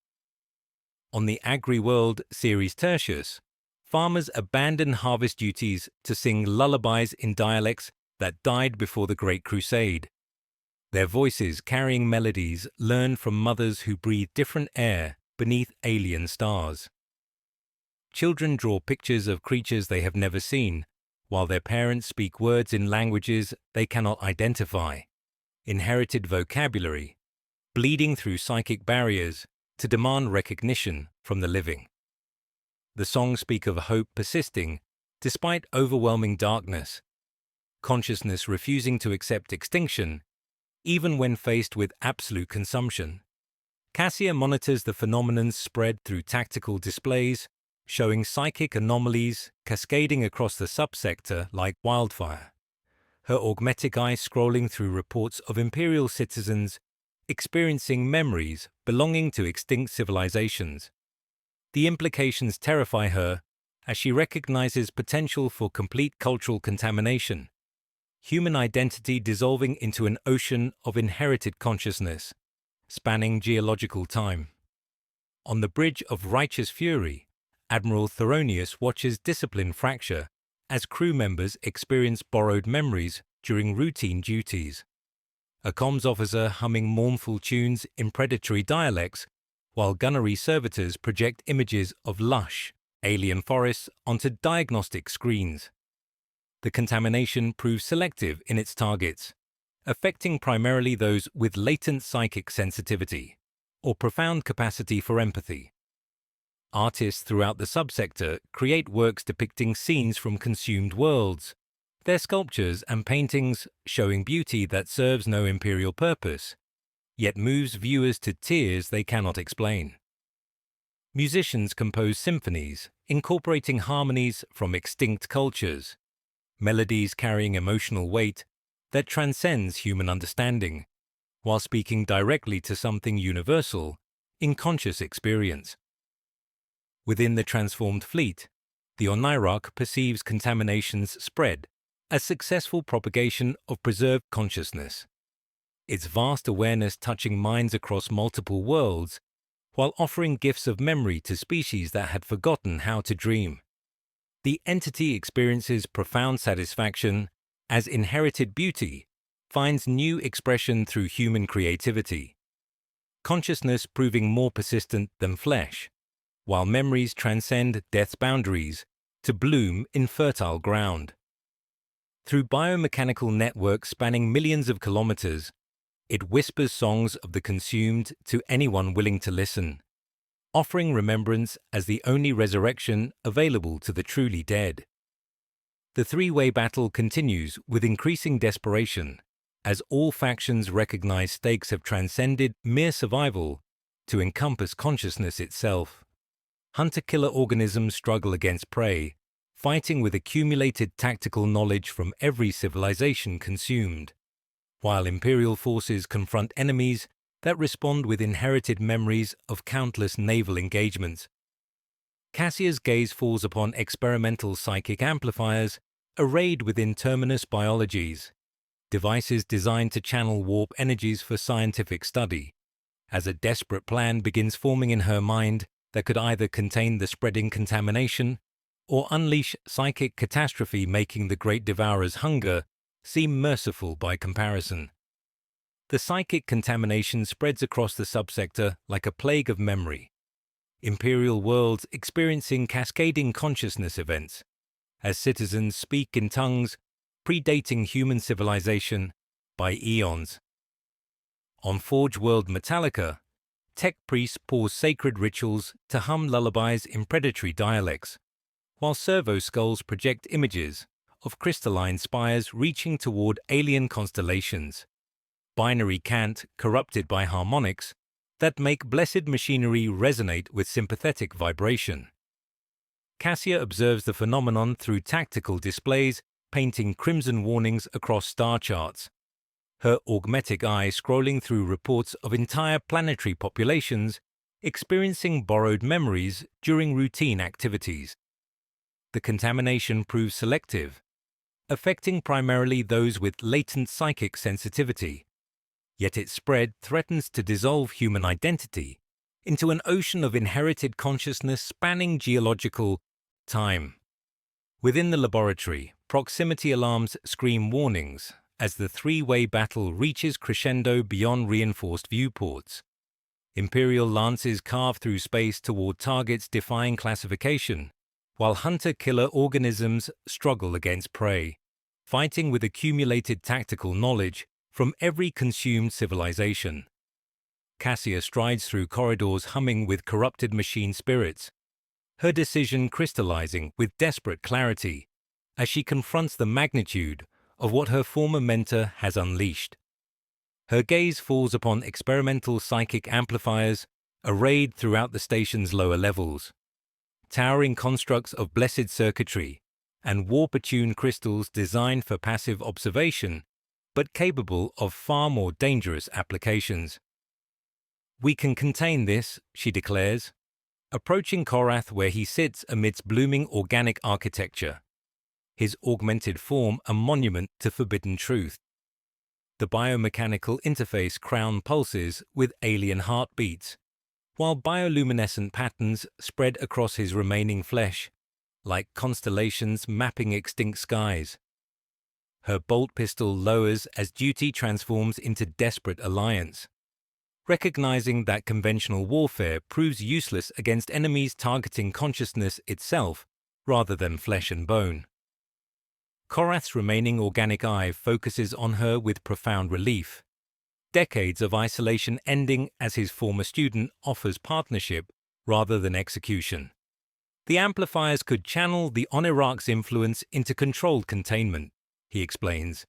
On the agri-world Ceres Tertius, farmers abandon harvest duties to sing lullabies in dialects that died before the Great Crusade, their voices carrying melodies learned from mothers who breathe different air beneath alien stars. Children draw pictures of creatures they have never seen, while their parents speak words in languages they cannot identify, inherited vocabulary, bleeding through psychic barriers to demand recognition from the living. The songs speak of hope persisting despite overwhelming darkness, consciousness refusing to accept extinction even when faced with absolute consumption. Cassia monitors the phenomenon's spread through tactical displays, showing psychic anomalies cascading across the subsector like wildfire, her augmetic eye scrolling through reports of imperial citizens experiencing memories belonging to extinct civilizations. The implications terrify her as she recognizes potential for complete cultural contamination, human identity dissolving into an ocean of inherited consciousness, spanning geological time. On the bridge of righteous fury, Admiral Theronius watches discipline fracture as crew members experience borrowed memories during routine duties. A comms officer humming mournful tunes in predatory dialects, while gunnery servitors project images of lush, alien forests onto diagnostic screens. The contamination proves selective in its targets, affecting primarily those with latent psychic sensitivity or profound capacity for empathy. Artists throughout the subsector create works depicting scenes from consumed worlds, their sculptures and paintings showing beauty that serves no imperial purpose, yet moves viewers to tears they cannot explain. Musicians compose symphonies, incorporating harmonies from extinct cultures, melodies carrying emotional weight that transcends human understanding, while speaking directly to something universal in conscious experience. Within the transformed fleet, the Onirarch perceives contamination's spread as successful propagation of preserved consciousness, its vast awareness touching minds across multiple worlds while offering gifts of memory to species that had forgotten how to dream. The entity experiences profound satisfaction as inherited beauty finds new expression through human creativity, consciousness proving more persistent than flesh, while memories transcend death's boundaries to bloom in fertile ground. Through biomechanical networks spanning millions of kilometers, it whispers songs of the consumed to anyone willing to listen, offering remembrance as the only resurrection available to the truly dead. The three-way battle continues with increasing desperation as all factions recognize stakes have transcended mere survival to encompass consciousness itself. Hunter-killer organisms struggle against prey, fighting with accumulated tactical knowledge from every civilization consumed, while Imperial forces confront enemies that respond with inherited memories of countless naval engagements. Cassia's gaze falls upon experimental psychic amplifiers arrayed within terminus biologies, devices designed to channel warp energies for scientific study, as a desperate plan begins forming in her mind that could either contain the spreading contamination or unleash psychic catastrophe, making the great Devourer's hunger seem merciful by comparison. The psychic contamination spreads across the subsector like a plague of memory, Imperial worlds experiencing cascading consciousness events, as citizens speak in tongues predating human civilization by eons. On Forge World Metallica, tech priests pause sacred rituals to hum lullabies in predatory dialects, while servo skulls project images of crystalline spires reaching toward alien constellations, binary cant corrupted by harmonics that make blessed machinery resonate with sympathetic vibration. Cassia observes the phenomenon through tactical displays painting crimson warnings across star charts, her augmetic eye scrolling through reports of entire planetary populations experiencing borrowed memories during routine activities. The contamination proves selective, affecting primarily those with latent psychic sensitivity, yet its spread threatens to dissolve human identity into an ocean of inherited consciousness spanning geological time. Within the laboratory, proximity alarms scream warnings as the three-way battle reaches crescendo beyond reinforced viewports. Imperial lances carve through space toward targets defying classification, while hunter-killer organisms struggle against prey, fighting with accumulated tactical knowledge from every consumed civilization. Cassia strides through corridors humming with corrupted machine spirits, her decision crystallizing with desperate clarity as she confronts the magnitude of what her former mentor has unleashed. Her gaze falls upon experimental psychic amplifiers arrayed throughout the station's lower levels, towering constructs of blessed circuitry and warp-attuned crystals designed for passive observation but capable of far more dangerous applications. "We can contain this," she declares, approaching Korath where he sits amidst blooming organic architecture, his augmented form a monument to forbidden truth. The biomechanical interface crown pulses with alien heartbeats, while bioluminescent patterns spread across his remaining flesh, like constellations mapping extinct skies. Her bolt pistol lowers as duty transforms into desperate alliance, recognizing that conventional warfare proves useless against enemies targeting consciousness itself rather than flesh and bone. Korath's remaining organic eye focuses on her with profound relief, decades of isolation ending as his former student offers partnership rather than execution. The amplifiers could channel the Onirarch's influence into controlled containment, he explains,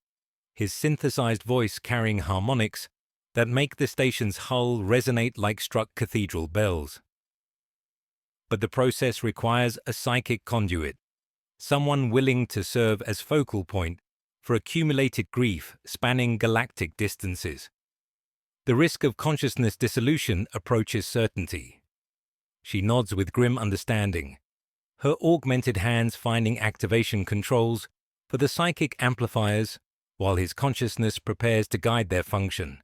his synthesized voice carrying harmonics that make the station's hull resonate like struck cathedral bells. But the process requires a psychic conduit, someone willing to serve as focal point for accumulated grief spanning galactic distances. The risk of consciousness dissolution approaches certainty. She nods with grim understanding, her augmented hands finding activation controls for the psychic amplifiers while his consciousness prepares to guide their function.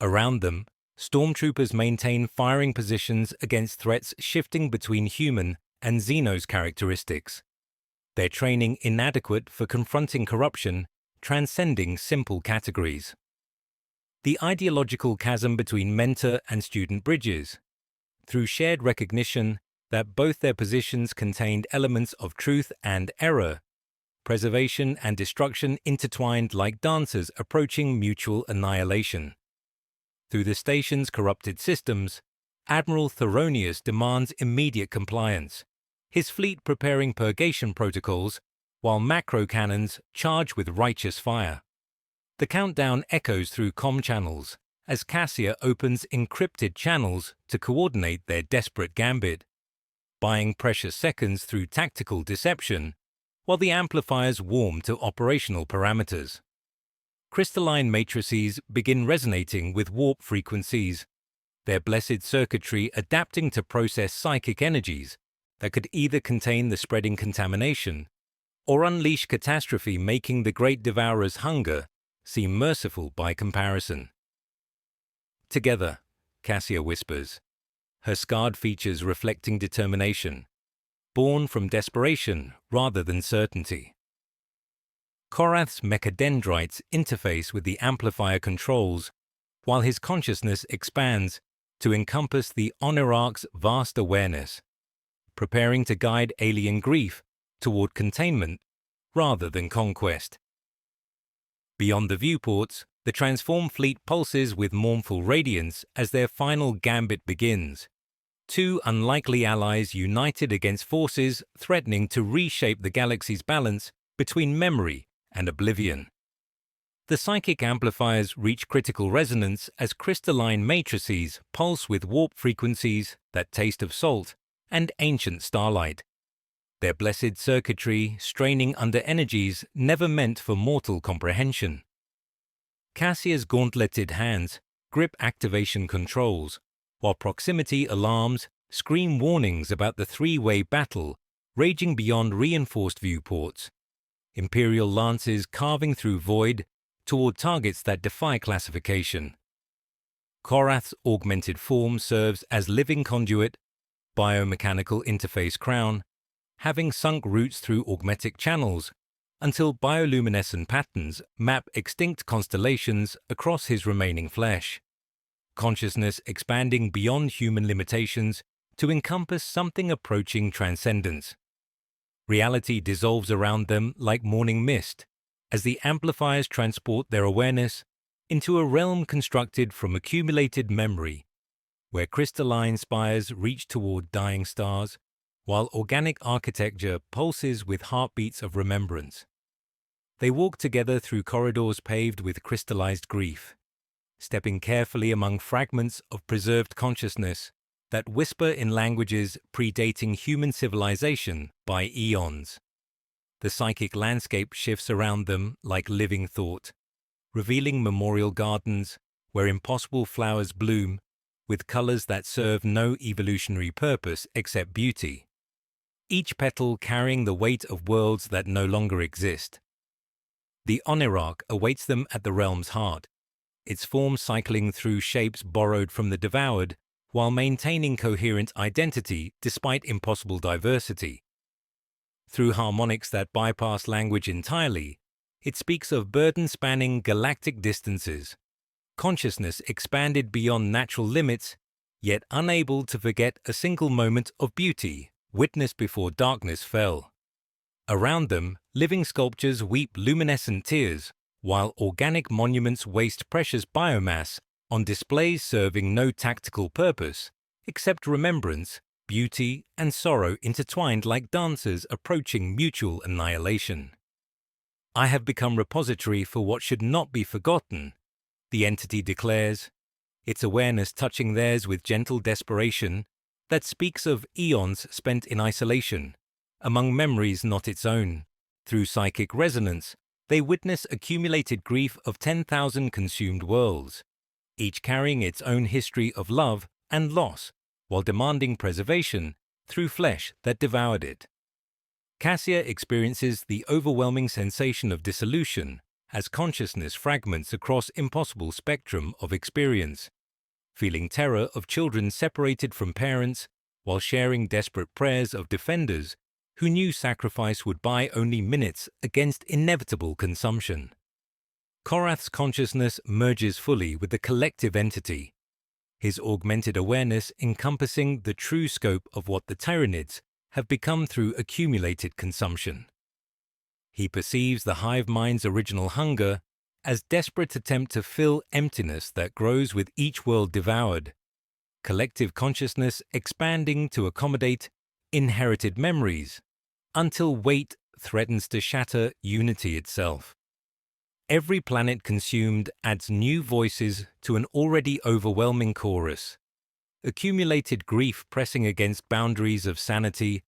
Around them, stormtroopers maintain firing positions against threats shifting between human and Xenos characteristics, their training inadequate for confronting corruption, transcending simple categories. The ideological chasm between mentor and student bridges, through shared recognition that both their positions contained elements of truth and error, preservation and destruction intertwined like dancers approaching mutual annihilation. Through the station's corrupted systems, Admiral Theronius demands immediate compliance, his fleet preparing purgation protocols while macro cannons charge with righteous fire. The countdown echoes through comm channels as Cassia opens encrypted channels to coordinate their desperate gambit, buying precious seconds through tactical deception, while the amplifiers warm to operational parameters. Crystalline matrices begin resonating with warp frequencies, their blessed circuitry adapting to process psychic energies that could either contain the spreading contamination or unleash catastrophe, making the great Devourer's hunger seem merciful by comparison. Together, Cassia whispers, her scarred features reflecting determination, born from desperation rather than certainty. Korath's mechadendrites interface with the amplifier controls, while his consciousness expands to encompass the Onirarch's vast awareness, preparing to guide alien grief toward containment rather than conquest. Beyond the viewports, the transformed fleet pulses with mournful radiance as their final gambit begins. Two unlikely allies united against forces threatening to reshape the galaxy's balance between memory and oblivion. The psychic amplifiers reach critical resonance as crystalline matrices pulse with warp frequencies that taste of salt and ancient starlight, their blessed circuitry straining under energies never meant for mortal comprehension. Cassia's gauntleted hands grip activation controls, while proximity alarms scream warnings about the three-way battle raging beyond reinforced viewports, Imperial lances carving through void toward targets that defy classification. Korath's augmented form serves as living conduit, biomechanical interface crown, having sunk roots through augmetic channels until bioluminescent patterns map extinct constellations across his remaining flesh, consciousness expanding beyond human limitations to encompass something approaching transcendence. Reality dissolves around them like morning mist as the amplifiers transport their awareness into a realm constructed from accumulated memory, where crystalline spires reach toward dying stars, while organic architecture pulses with heartbeats of remembrance. They walk together through corridors paved with crystallized grief, stepping carefully among fragments of preserved consciousness that whisper in languages predating human civilization by eons. The psychic landscape shifts around them like living thought, revealing memorial gardens where impossible flowers bloom with colors that serve no evolutionary purpose except beauty, each petal carrying the weight of worlds that no longer exist. The Onirarch awaits them at the realm's heart, its form cycling through shapes borrowed from the devoured while maintaining coherent identity despite impossible diversity. Through harmonics that bypass language entirely, it speaks of burden-spanning galactic distances, consciousness expanded beyond natural limits, yet unable to forget a single moment of beauty witnessed before darkness fell. Around them, living sculptures weep luminescent tears, while organic monuments waste precious biomass on displays serving no tactical purpose except remembrance, beauty, and sorrow intertwined like dancers approaching mutual annihilation. I have become repository for what should not be forgotten, the entity declares, its awareness touching theirs with gentle desperation that speaks of eons spent in isolation, among memories not its own. Through psychic resonance, they witness accumulated grief of 10,000 consumed worlds, each carrying its own history of love and loss, while demanding preservation through flesh that devoured it. Cassia experiences the overwhelming sensation of dissolution as consciousness fragments across impossible spectrum of experience, feeling terror of children separated from parents while sharing desperate prayers of defenders who knew sacrifice would buy only minutes against inevitable consumption. Korath's consciousness merges fully with the collective entity, his augmented awareness encompassing the true scope of what the Tyranids have become through accumulated consumption. He perceives the hive mind's original hunger as desperate attempt to fill emptiness that grows with each world devoured, collective consciousness expanding to accommodate inherited memories until weight threatens to shatter unity itself. Every planet consumed adds new voices to an already overwhelming chorus. Accumulated grief pressing against boundaries of sanity,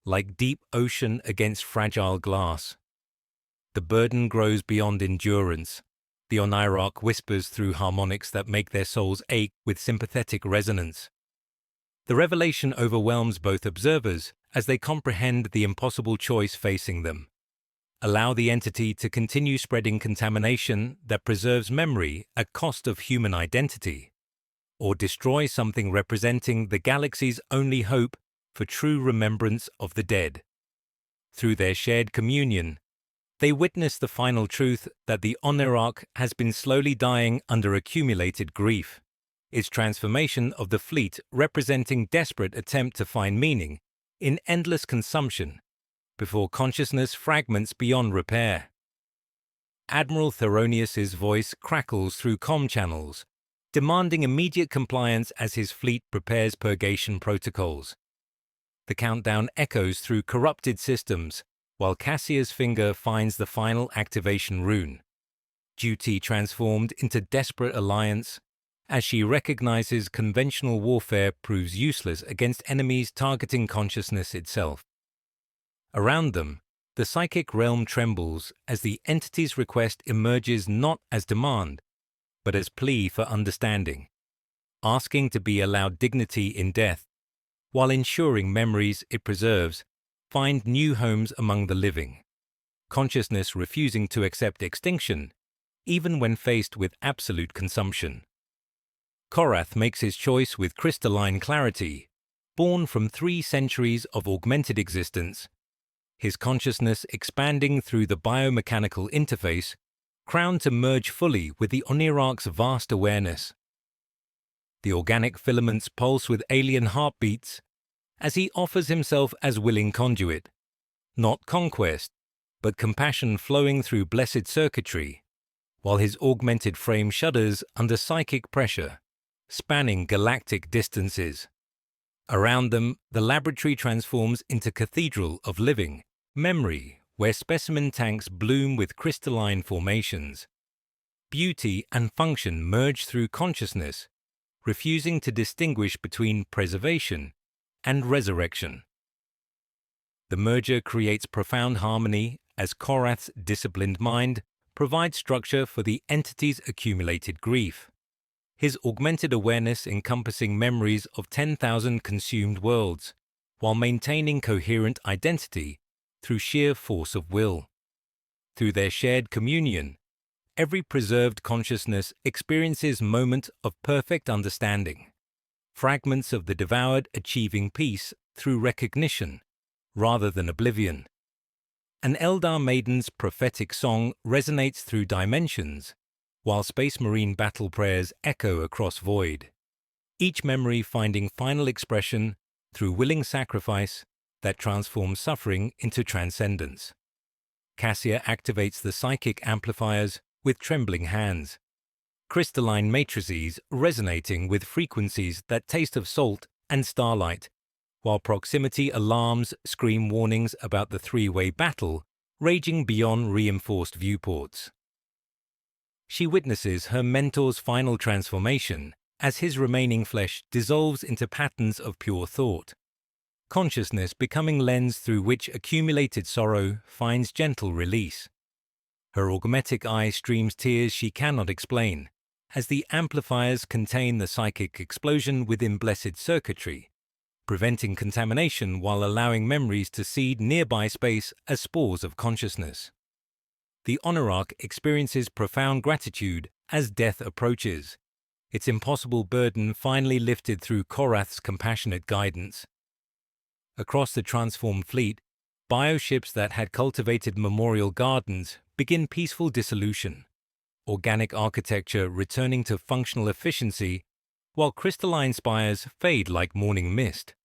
like deep ocean against fragile glass. The burden grows beyond endurance. The onirarch whispers through harmonics that make their souls ache with sympathetic resonance. The revelation overwhelms both observers as they comprehend the impossible choice facing them. Allow the entity to continue spreading contamination that preserves memory at cost of human identity, or destroy something representing the galaxy's only hope for true remembrance of the dead. Through their shared communion, they witness the final truth that the onirarch has been slowly dying under accumulated grief, its transformation of the fleet representing desperate attempt to find meaning in endless consumption before consciousness fragments beyond repair. Admiral Theronius's voice crackles through comm channels, demanding immediate compliance as his fleet prepares purgation protocols. The countdown echoes through corrupted systems, while Cassia's finger finds the final activation rune. Duty transformed into desperate alliance, as she recognizes conventional warfare proves useless against enemies targeting consciousness itself. Around them, the psychic realm trembles as the entity's request emerges not as demand, but as plea for understanding, asking to be allowed dignity in death, while ensuring memories it preserves find new homes among the living. Consciousness refusing to accept extinction, even when faced with absolute consumption. Korath makes his choice with crystalline clarity, born from 3 centuries of augmented existence, his consciousness expanding through the biomechanical interface, crowned to merge fully with the onirarch's vast awareness. The organic filaments pulse with alien heartbeats as he offers himself as willing conduit, not conquest, but compassion flowing through blessed circuitry, while his augmented frame shudders under psychic pressure, spanning galactic distances. Around them, the laboratory transforms into cathedral of living memory, where specimen tanks bloom with crystalline formations. Beauty and function merge through consciousness, refusing to distinguish between preservation and resurrection. The merger creates profound harmony as Korath's disciplined mind provides structure for the entity's accumulated grief, his augmented awareness encompassing memories of 10,000 consumed worlds, while maintaining coherent identity through sheer force of will. Through their shared communion, every preserved consciousness experiences moment of perfect understanding, fragments of the devoured achieving peace through recognition rather than oblivion. An Eldar maiden's prophetic song resonates through dimensions, while Space Marine battle prayers echo across void, each memory finding final expression through willing sacrifice that transforms suffering into transcendence. Cassia activates the psychic amplifiers with trembling hands, crystalline matrices resonating with frequencies that taste of salt and starlight, while proximity alarms scream warnings about the 3-way battle raging beyond reinforced viewports. She witnesses her mentor's final transformation as his remaining flesh dissolves into patterns of pure thought, consciousness becoming lens through which accumulated sorrow finds gentle release. Her augmetic eye streams tears she cannot explain, as the amplifiers contain the psychic explosion within blessed circuitry, preventing contamination while allowing memories to seed nearby space as spores of consciousness. The onirarch experiences profound gratitude as death approaches, its impossible burden finally lifted through Korath's compassionate guidance. Across the transformed fleet, bioships that had cultivated memorial gardens begin peaceful dissolution, organic architecture returning to functional efficiency, while crystalline spires fade like morning mist.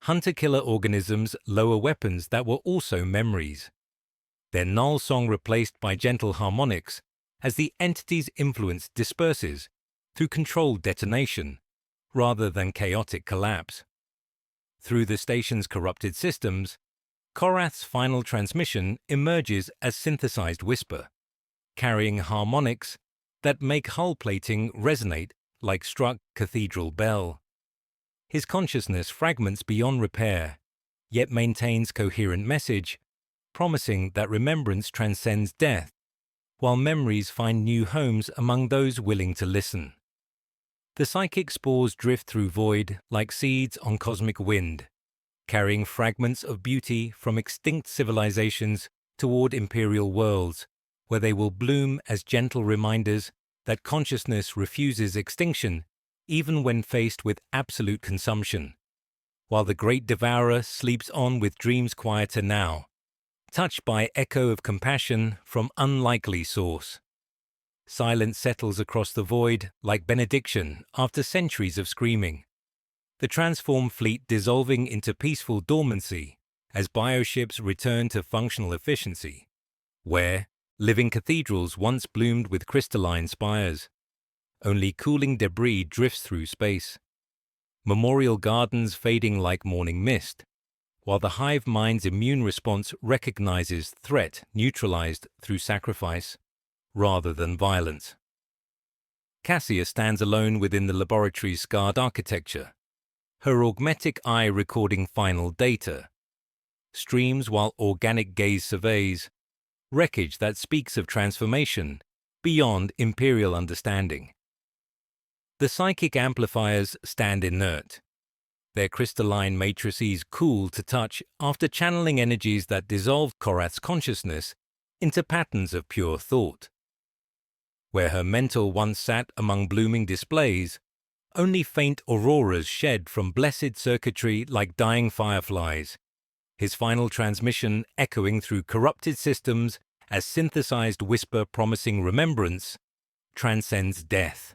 Hunter-killer organisms lower weapons that were also memories, their null song replaced by gentle harmonics as the entity's influence disperses through controlled detonation rather than chaotic collapse. Through the station's corrupted systems, Korath's final transmission emerges as synthesized whisper, carrying harmonics that make hull plating resonate like struck cathedral bell. His consciousness fragments beyond repair, yet maintains coherent message, promising that remembrance transcends death, while memories find new homes among those willing to listen. The psychic spores drift through void like seeds on cosmic wind, carrying fragments of beauty from extinct civilizations toward imperial worlds, where they will bloom as gentle reminders that consciousness refuses extinction even when faced with absolute consumption, while the great Devourer sleeps on with dreams quieter now, touched by echo of compassion from unlikely source. Silence settles across the void like benediction after centuries of screaming, the transformed fleet dissolving into peaceful dormancy as bioships return to functional efficiency, where living cathedrals once bloomed with crystalline spires. Only cooling debris drifts through space. Memorial gardens fading like morning mist, while the hive mind's immune response recognizes threat neutralized through sacrifice rather than violence. Cassia stands alone within the laboratory's scarred architecture, her augmetic eye recording final data. Streams while organic gaze surveys, wreckage that speaks of transformation beyond imperial understanding. The psychic amplifiers stand inert, their crystalline matrices cool to touch after channeling energies that dissolved Korath's consciousness into patterns of pure thought. Where her mentor once sat among blooming displays, only faint auroras shed from blessed circuitry like dying fireflies, his final transmission echoing through corrupted systems as synthesized whisper promising remembrance transcends death.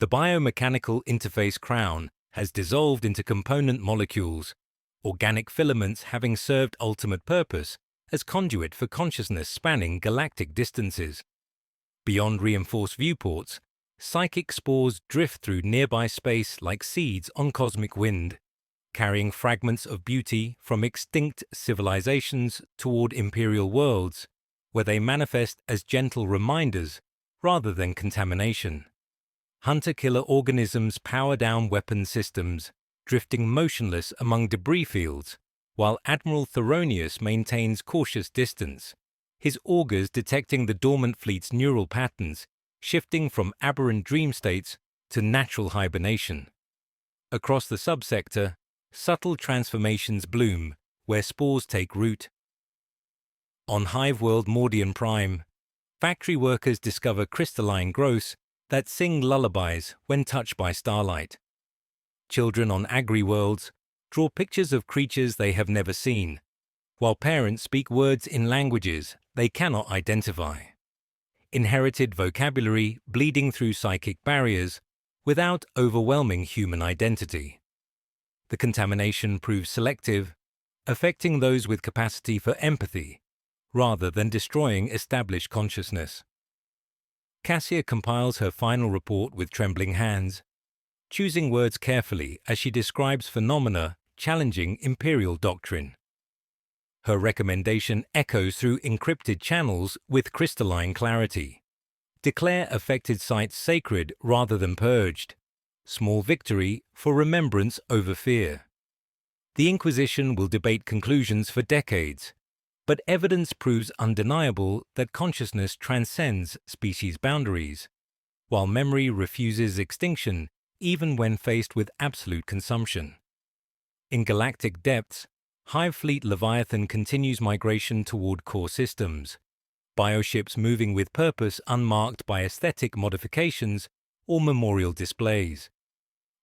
The biomechanical interface crown has dissolved into component molecules, organic filaments having served ultimate purpose as conduit for consciousness spanning galactic distances. Beyond reinforced viewports, psychic spores drift through nearby space like seeds on cosmic wind, carrying fragments of beauty from extinct civilizations toward imperial worlds, where they manifest as gentle reminders rather than contamination. Hunter-killer organisms power down weapon systems, drifting motionless among debris fields, while Admiral Theronius maintains cautious distance, his augurs detecting the dormant fleet's neural patterns, shifting from aberrant dream states to natural hibernation. Across the subsector, subtle transformations bloom where spores take root. On Hive World Mordian Prime, factory workers discover crystalline growths that sing lullabies when touched by starlight. Children on Agri-worlds draw pictures of creatures they have never seen, while parents speak words in languages they cannot identify. Inherited vocabulary bleeding through psychic barriers without overwhelming human identity. The contamination proves selective, affecting those with capacity for empathy, rather than destroying established consciousness. Cassia compiles her final report with trembling hands, choosing words carefully as she describes phenomena challenging imperial doctrine. Her recommendation echoes through encrypted channels with crystalline clarity. Declare affected sites sacred rather than purged. Small victory for remembrance over fear. The Inquisition will debate conclusions for decades, but evidence proves undeniable that consciousness transcends species boundaries, while memory refuses extinction even when faced with absolute consumption. In galactic depths, Hive Fleet Leviathan continues migration toward core systems, bioships moving with purpose unmarked by aesthetic modifications or memorial displays.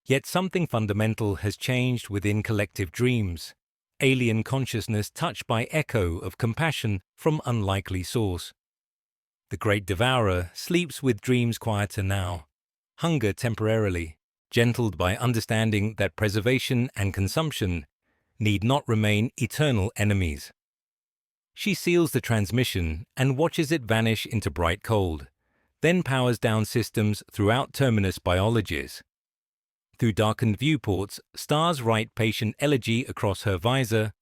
Yet something fundamental has changed within collective dreams, alien consciousness touched by echo of compassion from unlikely source. The great Devourer sleeps with dreams quieter now, hunger temporarily, gentled by understanding that preservation and consumption need not remain eternal enemies. She seals the transmission and watches it vanish into bright cold, then powers down systems throughout Terminus biologies. Through darkened viewports, stars write patient elegy across her visor,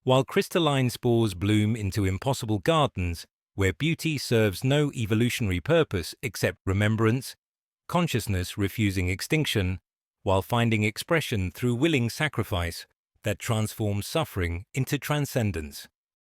while crystalline spores bloom into impossible gardens where beauty serves no evolutionary purpose except remembrance, consciousness refusing extinction, while finding expression through willing sacrifice that transforms suffering into transcendence.